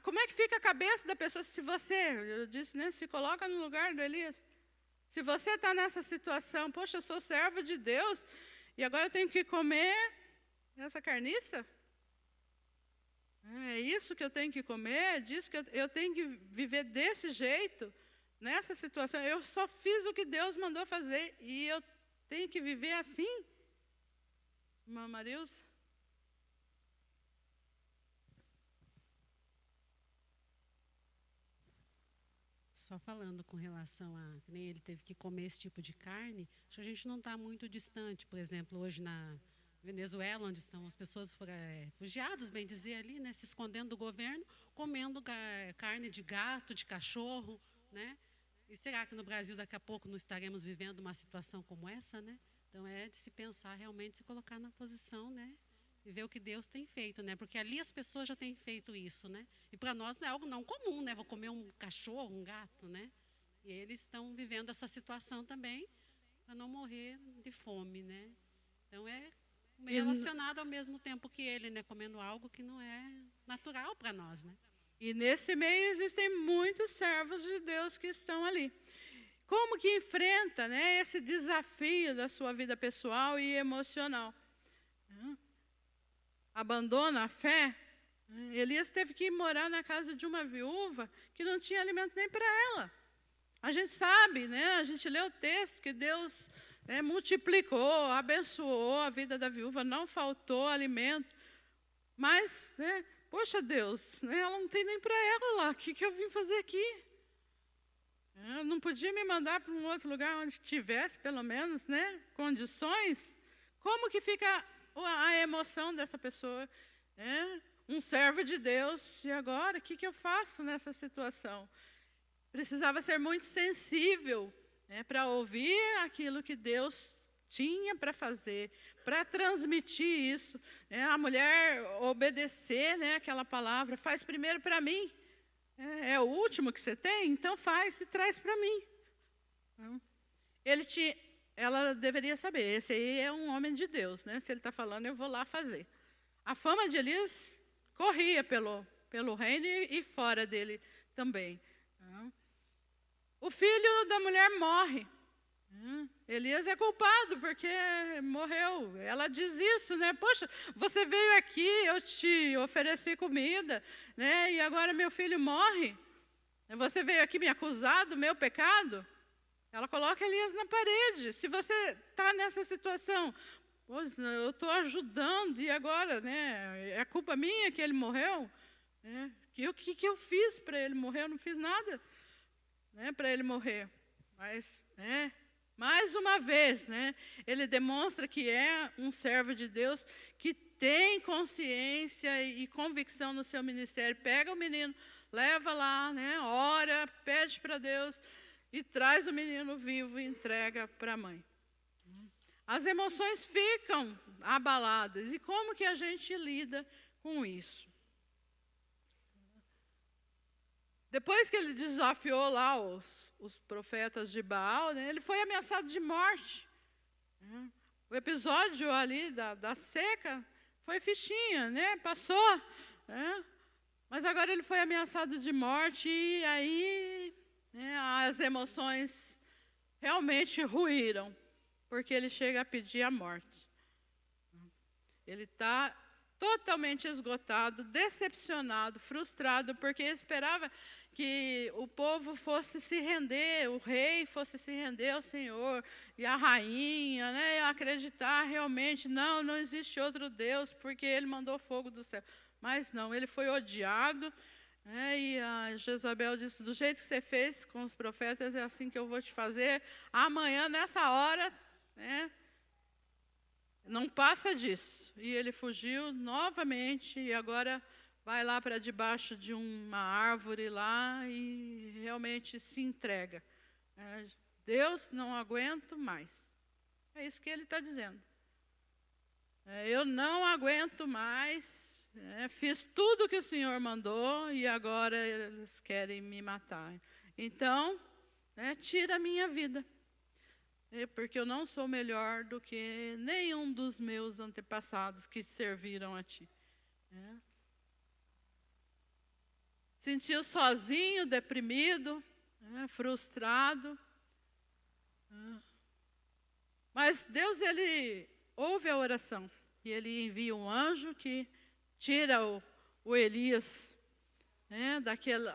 S1: Como é que fica a cabeça da pessoa se você, eu disse, se coloca no lugar do Elias? Se você está nessa situação, poxa, eu sou servo de Deus, e agora eu tenho que comer essa carniça? É isso que eu tenho que comer? É disso que eu tenho que viver desse jeito? Nessa situação, eu só fiz o que Deus mandou fazer, e eu tenho que viver assim? Irmã Marilza?
S5: Só falando com relação a que nem ele teve que comer esse tipo de carne, acho que a gente não está muito distante. Por exemplo, hoje na Venezuela, onde estão as pessoas refugiadas, bem dizer ali, se escondendo do governo, comendo carne de gato, de cachorro, E será que no Brasil daqui a pouco não estaremos vivendo uma situação como essa, Então é de se pensar realmente, se colocar na posição, E ver o que Deus tem feito, Porque ali as pessoas já têm feito isso, E para nós não é algo não comum, Vou comer um cachorro, um gato, E eles estão vivendo essa situação também para não morrer de fome, Então é relacionado ao mesmo tempo que ele, comendo algo que não é natural para nós,
S1: E nesse meio existem muitos servos de Deus que estão ali. Como que enfrenta, esse desafio da sua vida pessoal e emocional? Abandona a fé? Elias teve que morar na casa de uma viúva que não tinha alimento nem para ela. A gente sabe, a gente lê o texto que Deus multiplicou, abençoou a vida da viúva, não faltou alimento. Mas, poxa Deus, ela não tem nem para ela lá, o que eu vim fazer aqui? Eu não podia me mandar para um outro lugar onde tivesse, pelo menos, condições? Como que fica a emoção dessa pessoa? Um servo de Deus, e agora, o que eu faço nessa situação? Precisava ser muito sensível para ouvir aquilo que Deus tinha para fazer, para transmitir isso. A mulher obedecer aquela palavra, faz primeiro para mim. É o último que você tem? Então faz e traz para mim. Ela deveria saber, esse aí é um homem de Deus. Se ele está falando, eu vou lá fazer. A fama de Elias corria pelo reino e fora dele também. O filho da mulher morre. Elias é culpado porque morreu. Ela diz isso, né? Poxa, você veio aqui, eu te ofereci comida, né? E agora meu filho morre. Você veio aqui me acusar do meu pecado? Ela coloca Elias na parede. Se você está nessa situação, poxa, eu estou ajudando e agora, né? É culpa minha que ele morreu? E o que eu fiz para ele morrer? Eu não fiz nada, né, para ele morrer. Mas, mais uma vez, né, ele demonstra que é um servo de Deus que tem consciência e convicção no seu ministério. Pega o menino, leva lá, né, ora, pede para Deus e traz o menino vivo e entrega para a mãe. As emoções ficam abaladas. E como que a gente lida com isso? Depois que ele desafiou lá os profetas de Baal, né, ele foi ameaçado de morte. O episódio ali da seca foi fichinha, né, passou. Mas agora ele foi ameaçado de morte e aí, né, as emoções realmente ruíram, porque ele chega a pedir a morte. Ele está totalmente esgotado, decepcionado, frustrado, porque esperava que o povo fosse se render, o rei fosse se render ao Senhor, e a rainha, né, acreditar realmente, não existe outro Deus, porque ele mandou fogo do céu. Mas não, ele foi odiado, né, e a Jezabel disse, do jeito que você fez com os profetas, é assim que eu vou te fazer, amanhã, nessa hora, né, não passa disso. E ele fugiu novamente, e agora vai lá para debaixo de uma árvore lá e realmente se entrega. Deus, não aguento mais. É isso que ele está dizendo. Eu não aguento mais, fiz tudo o que o Senhor mandou e agora eles querem me matar. Então, tira a minha vida. Porque eu não sou melhor do que nenhum dos meus antepassados que serviram a ti. Sentiu sozinho, deprimido, frustrado. Mas Deus, ele ouve a oração. E ele envia um anjo que tira o Elias,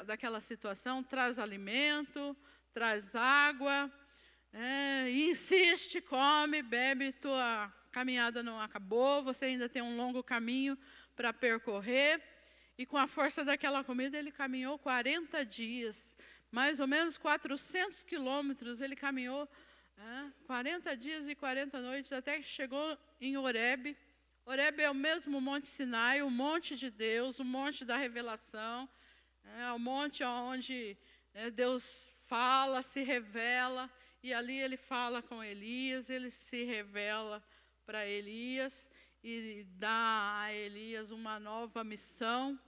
S1: daquela situação, traz alimento, traz água, e insiste, come, bebe, tua caminhada não acabou, você ainda tem um longo caminho para percorrer. E com a força daquela comida, ele caminhou 40 dias, mais ou menos 400 quilômetros, ele caminhou 40 dias e 40 noites, até que chegou em Horebe. Horebe é o mesmo Monte Sinai, o monte de Deus, o monte da revelação, o monte onde Deus fala, se revela, e ali ele fala com Elias, ele se revela para Elias e dá a Elias uma nova missão.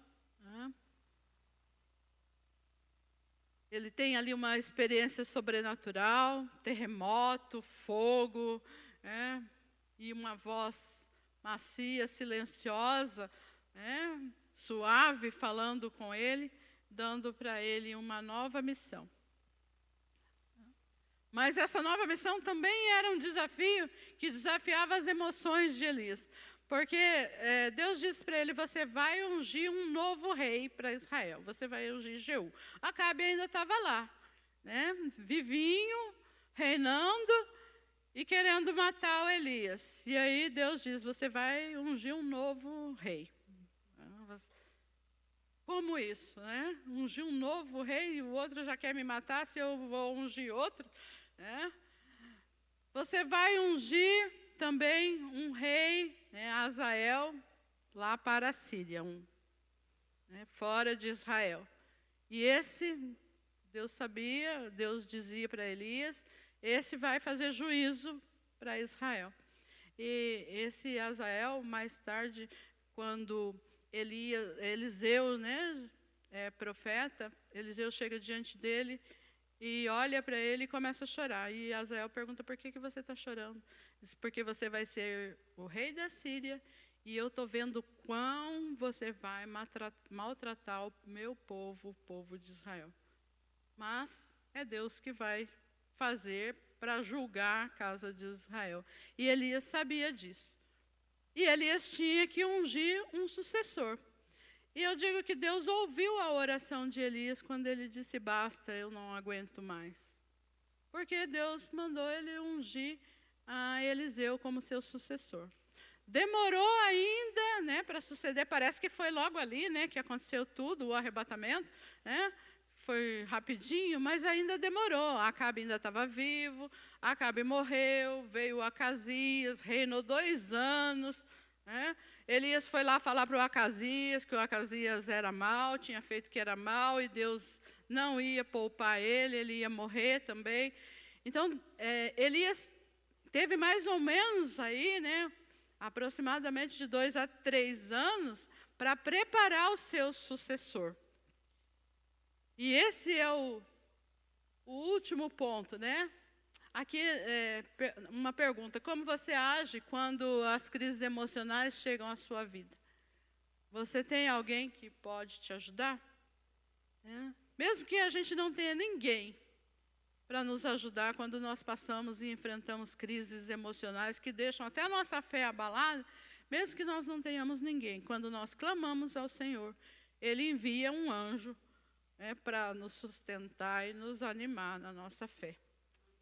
S1: Ele tem ali uma experiência sobrenatural, terremoto, fogo, e uma voz macia, silenciosa, suave, falando com ele, dando para ele uma nova missão. Mas essa nova missão também era um desafio que desafiava as emoções de Elias. Porque Deus disse para ele, você vai ungir um novo rei para Israel. Você vai ungir Jeú. Acabe ainda estava lá, vivinho, reinando e querendo matar o Elias. E aí Deus diz, você vai ungir um novo rei. Como isso? Ungir um novo rei e o outro já quer me matar, se eu vou ungir outro? Você vai ungir também um rei, Azael, lá para a Síria, fora de Israel. E esse, Deus sabia, Deus dizia para Elias, esse vai fazer juízo para Israel. E esse Azael, mais tarde, quando Eliseu, profeta, Eliseu chega diante dele e olha para ele e começa a chorar. E Azael pergunta, por que você está chorando? Diz, porque você vai ser o rei da Síria e eu estou vendo quão você vai maltratar o meu povo, o povo de Israel. Mas é Deus que vai fazer para julgar a casa de Israel. E Elias sabia disso. E Elias tinha que ungir um sucessor. E eu digo que Deus ouviu a oração de Elias quando ele disse, basta, eu não aguento mais. Porque Deus mandou ele ungir a Eliseu como seu sucessor. Demorou ainda, né, para suceder, parece que foi logo ali, né, que aconteceu tudo, o arrebatamento, né, foi rapidinho, mas ainda demorou. Acabe ainda estava vivo, Acabe morreu, veio Acasias, reinou 2 anos, né. Elias foi lá falar para o Acasias que o Acasias era mau, tinha feito que era mau, e Deus não ia poupar ele ia morrer também. Então, Elias teve mais ou menos aí, né, aproximadamente de 2 a 3 anos, para preparar o seu sucessor. E esse é o último ponto, né? Aqui, uma pergunta. Como você age quando as crises emocionais chegam à sua vida? Você tem alguém que pode te ajudar? Mesmo que a gente não tenha ninguém para nos ajudar quando nós passamos e enfrentamos crises emocionais que deixam até a nossa fé abalada, mesmo que nós não tenhamos ninguém, quando nós clamamos ao Senhor, Ele envia um anjo, né, para nos sustentar e nos animar na nossa fé.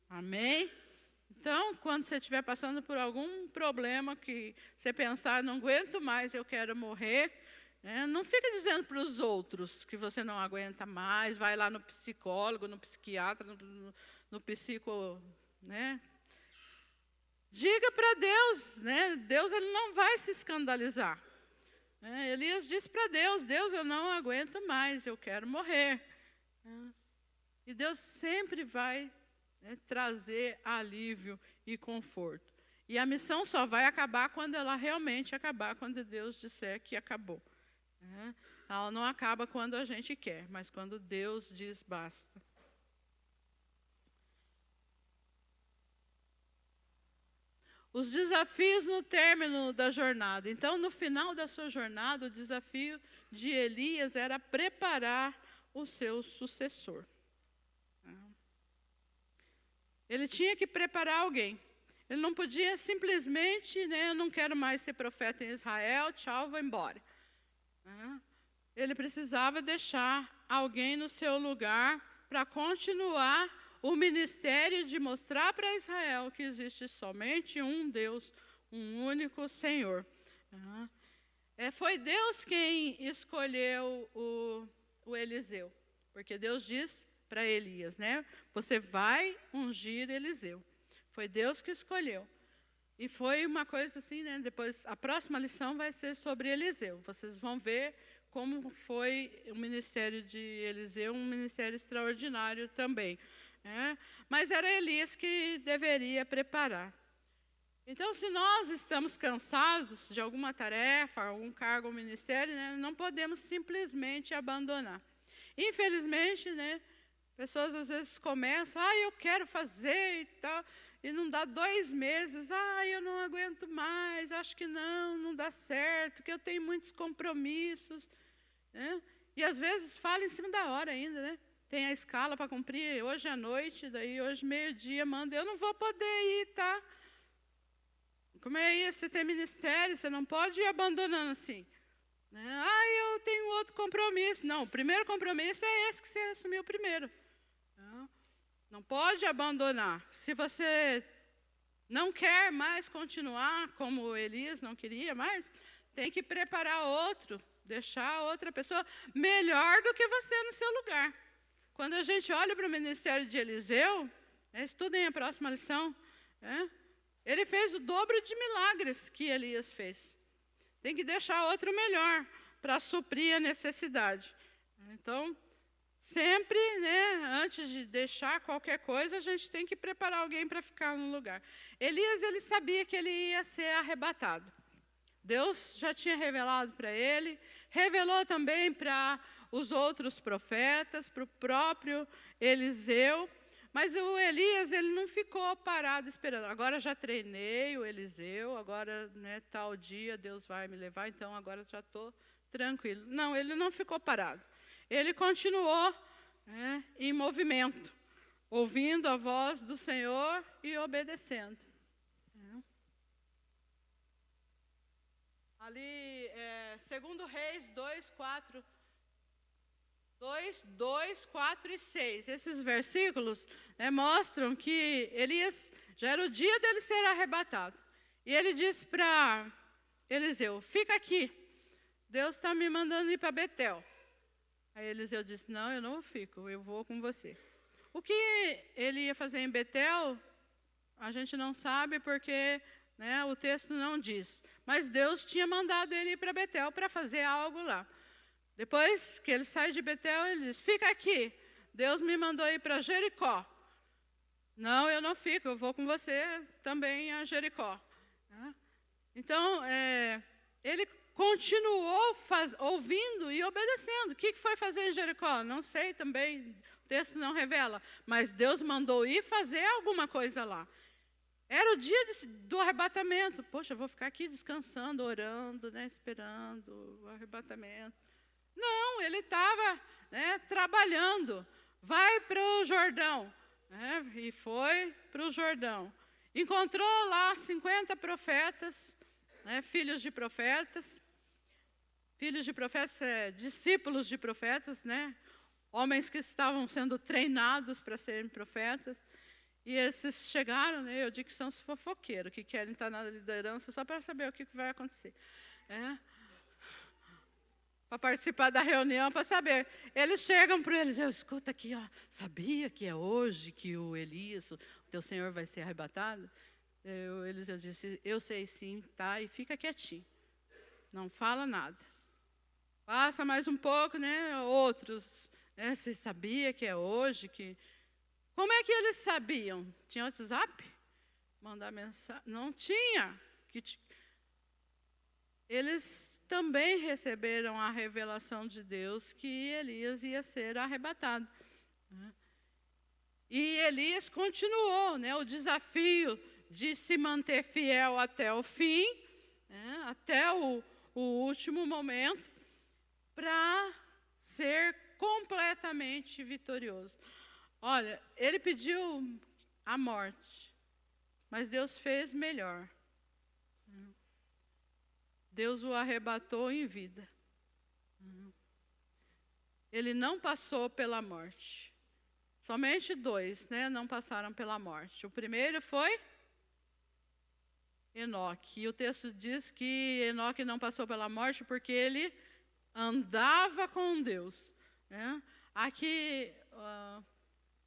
S1: Amém? Então, quando você estiver passando por algum problema que você pensar, não aguento mais, eu quero morrer, não fica dizendo para os outros que você não aguenta mais, vai lá no psicólogo, no psiquiatra, no psico, né? Diga para Deus, né? Deus ele não vai se escandalizar. Elias disse para Deus, Deus, eu não aguento mais, eu quero morrer. E Deus sempre vai, né, trazer alívio e conforto. E a missão só vai acabar quando ela realmente acabar, quando Deus disser que acabou. Ela não acaba quando a gente quer, mas quando Deus diz basta. Os desafios no término da jornada. Então, no final da sua jornada, o desafio de Elias era preparar o seu sucessor. Ele tinha que preparar alguém. Ele não podia simplesmente, né, eu não quero mais ser profeta em Israel, tchau, vou embora. Ele precisava deixar alguém no seu lugar para continuar o ministério de mostrar para Israel que existe somente um Deus, um único Senhor. Foi Deus quem escolheu o Eliseu, porque Deus diz para Elias, né? Você vai ungir Eliseu. Foi Deus que escolheu. E foi uma coisa assim, né? Depois, a próxima lição vai ser sobre Eliseu. Vocês vão ver como foi o ministério de Eliseu, um ministério extraordinário também. Mas era Elias que deveria preparar. Então, se nós estamos cansados de alguma tarefa, algum cargo ou ministério, né, não podemos simplesmente abandonar. Infelizmente, né, pessoas às vezes começam, eu quero fazer e tal, e não dá 2 meses, eu não aguento mais, acho que não dá certo, que eu tenho muitos compromissos. E às vezes fala em cima da hora ainda, né? Tem a escala para cumprir hoje à noite, daí hoje meio-dia manda, eu não vou poder ir, tá? Como é isso? Você tem ministério, você não pode ir abandonando assim. Eu tenho outro compromisso. Não, o primeiro compromisso é esse que você assumiu primeiro. Não pode abandonar. Se você não quer mais continuar como Elias não queria mais, tem que preparar outro, deixar outra pessoa melhor do que você no seu lugar. Quando a gente olha para o ministério de Eliseu, estudem a próxima lição, ele fez o dobro de milagres que Elias fez. Tem que deixar outro melhor para suprir a necessidade. Então, sempre, né, antes de deixar qualquer coisa, a gente tem que preparar alguém para ficar no lugar. Elias, ele sabia que ele ia ser arrebatado. Deus já tinha revelado para ele, revelou também para os outros profetas, para o próprio Eliseu, Mas o Elias, ele não ficou parado esperando. Agora já treinei o Eliseu, agora, né, tal dia Deus vai me levar, então agora já estou tranquilo. Não, ele não ficou parado. Ele continuou, né, em movimento, ouvindo a voz do Senhor e obedecendo. Ali, 2 Reis 2, 4... 2, 4 e 6. Esses versículos, né, mostram que Elias, já era o dia dele ser arrebatado. E ele disse para Eliseu, fica aqui, Deus está me mandando ir para Betel. Aí Eliseu disse, não, eu não fico, eu vou com você. O que ele ia fazer em Betel, a gente não sabe porque, né, o texto não diz. Mas Deus tinha mandado ele ir para Betel para fazer algo lá. Depois que ele sai de Betel, ele diz, fica aqui, Deus me mandou ir para Jericó. Não, eu não fico, eu vou com você também a Jericó. Então, ele continuou ouvindo e obedecendo. O que foi fazer em Jericó? Não sei também, o texto não revela. Mas Deus mandou ir fazer alguma coisa lá. Era o dia do arrebatamento. Poxa, eu vou ficar aqui descansando, orando, né, esperando o arrebatamento. Não, ele estava, né, trabalhando. Vai para o Jordão. Né, e foi para o Jordão. Encontrou lá 50 profetas, né, filhos de profetas. Filhos de profetas, discípulos de profetas, né, homens que estavam sendo treinados para serem profetas. E esses chegaram, né, eu digo que são os fofoqueiros, que querem estar na liderança só para saber o que vai acontecer. Para participar da reunião, para saber. Eles chegam para eles, escuta aqui, ó, sabia que é hoje que o Elias, o teu Senhor vai ser arrebatado? Eliseu disse, eu sei sim, tá, e fica quietinho. Não fala nada. Passa mais um pouco, né, outros, né, você sabia que é hoje que... Como é que eles sabiam? Tinha WhatsApp? Mandar mensagem? Não tinha. Eles também receberam a revelação de Deus que Elias ia ser arrebatado. E Elias continuou, né, o desafio de se manter fiel até o fim, né, até o último momento, para ser completamente vitorioso. Olha, ele pediu a morte, mas Deus fez melhor. Deus o arrebatou em vida. Ele não passou pela morte. Somente 2, né, não passaram pela morte. O primeiro foi Enoque. E o texto diz que Enoque não passou pela morte porque ele andava com Deus. Né? Aqui,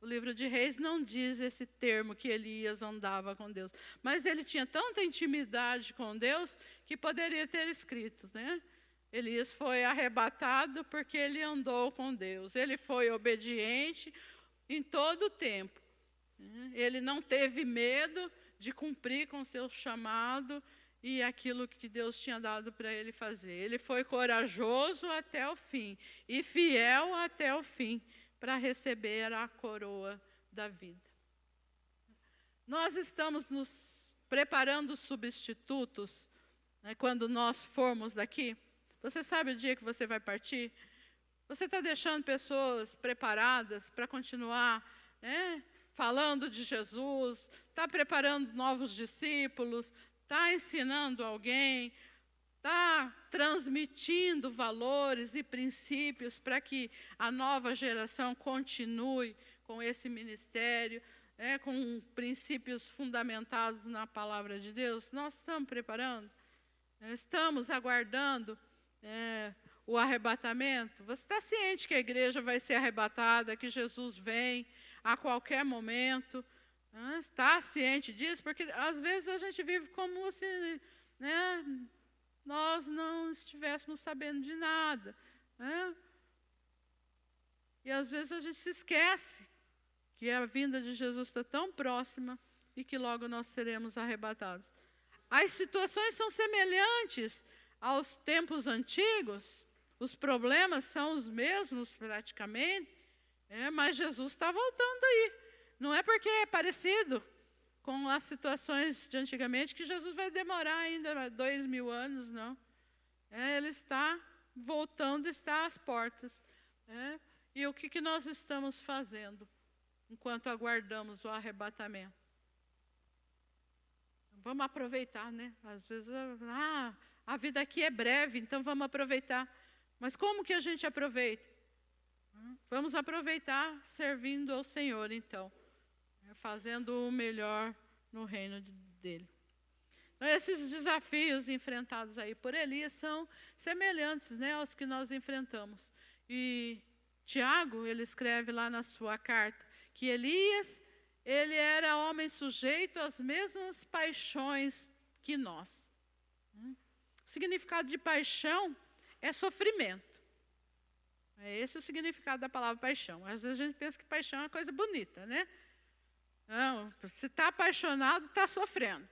S1: o livro de Reis não diz esse termo que Elias andava com Deus. Mas ele tinha tanta intimidade com Deus que poderia ter escrito, né? Elias foi arrebatado porque ele andou com Deus. Ele foi obediente em todo o tempo. Ele não teve medo de cumprir com seu chamado e aquilo que Deus tinha dado para ele fazer. Ele foi corajoso até o fim e fiel até o fim, para receber a coroa da vida. Nós estamos nos preparando substitutos, né, quando nós formos daqui. Você sabe o dia que você vai partir? Você está deixando pessoas preparadas para continuar, né, falando de Jesus, está preparando novos discípulos, está ensinando alguém, está transmitindo valores e princípios para que a nova geração continue com esse ministério, com princípios fundamentados na palavra de Deus. Nós estamos preparando, estamos aguardando o arrebatamento. Você está ciente que a igreja vai ser arrebatada, que Jesus vem a qualquer momento? Está ciente disso? Porque às vezes a gente vive como se, né, nós não estivéssemos sabendo de nada. Né? E às vezes a gente se esquece que a vinda de Jesus está tão próxima e que logo nós seremos arrebatados. As situações são semelhantes aos tempos antigos, os problemas são os mesmos praticamente, mas Jesus está voltando aí. Não é porque é parecido com as situações de antigamente que Jesus vai demorar ainda 2000 anos, não. Ele está voltando, está às portas. E o que nós estamos fazendo enquanto aguardamos o arrebatamento? Vamos aproveitar, né? Às vezes, a vida aqui é breve, então vamos aproveitar. Mas como que a gente aproveita? Vamos aproveitar servindo ao Senhor, então. Fazendo o melhor no reino dele. Então, esses desafios enfrentados aí por Elias são semelhantes, né, aos que nós enfrentamos. E Tiago, ele escreve lá na sua carta que Elias, ele era homem sujeito às mesmas paixões que nós. O significado de paixão é sofrimento. É esse o significado da palavra paixão. Às vezes a gente pensa que paixão é uma coisa bonita, né? Não, se está apaixonado, está sofrendo.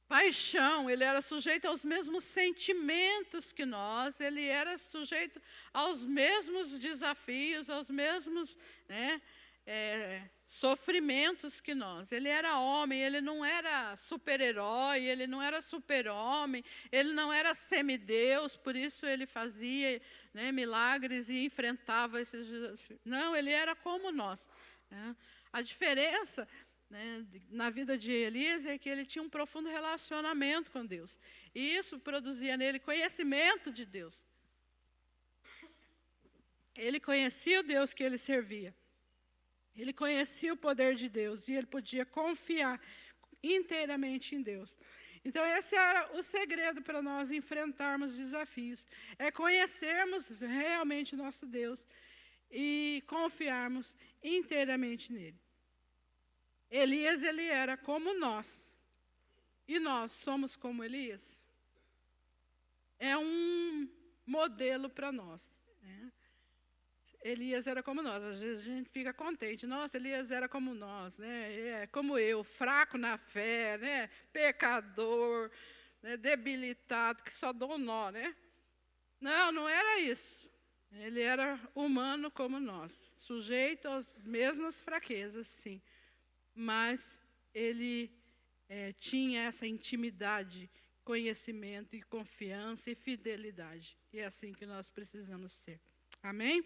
S1: Paixão, ele era sujeito aos mesmos sentimentos que nós, ele era sujeito aos mesmos desafios, aos mesmos, né, sofrimentos que nós. Ele era homem, ele não era super-herói, ele não era super-homem, ele não era semideus, por isso ele fazia, né, milagres e enfrentava esses desafios. Não, ele era como nós. A diferença, né, na vida de Elias é que ele tinha um profundo relacionamento com Deus. E isso produzia nele conhecimento de Deus. Ele conhecia o Deus que ele servia. Ele conhecia o poder de Deus e ele podia confiar inteiramente em Deus. Então, esse é o segredo para nós enfrentarmos desafios. É conhecermos realmente nosso Deus e confiarmos inteiramente nele. Elias, ele era como nós. E nós somos como Elias? É um modelo para nós, né? Elias era como nós. Às vezes a gente fica contente. Nossa, Elias era como nós, né? Como eu, fraco na fé, né? Pecador, né? Debilitado, que só dou um nó, né? Não, não era isso. Ele era humano como nós, sujeito às mesmas fraquezas, sim. Mas ele tinha essa intimidade, conhecimento e confiança e fidelidade. E é assim que nós precisamos ser. Amém?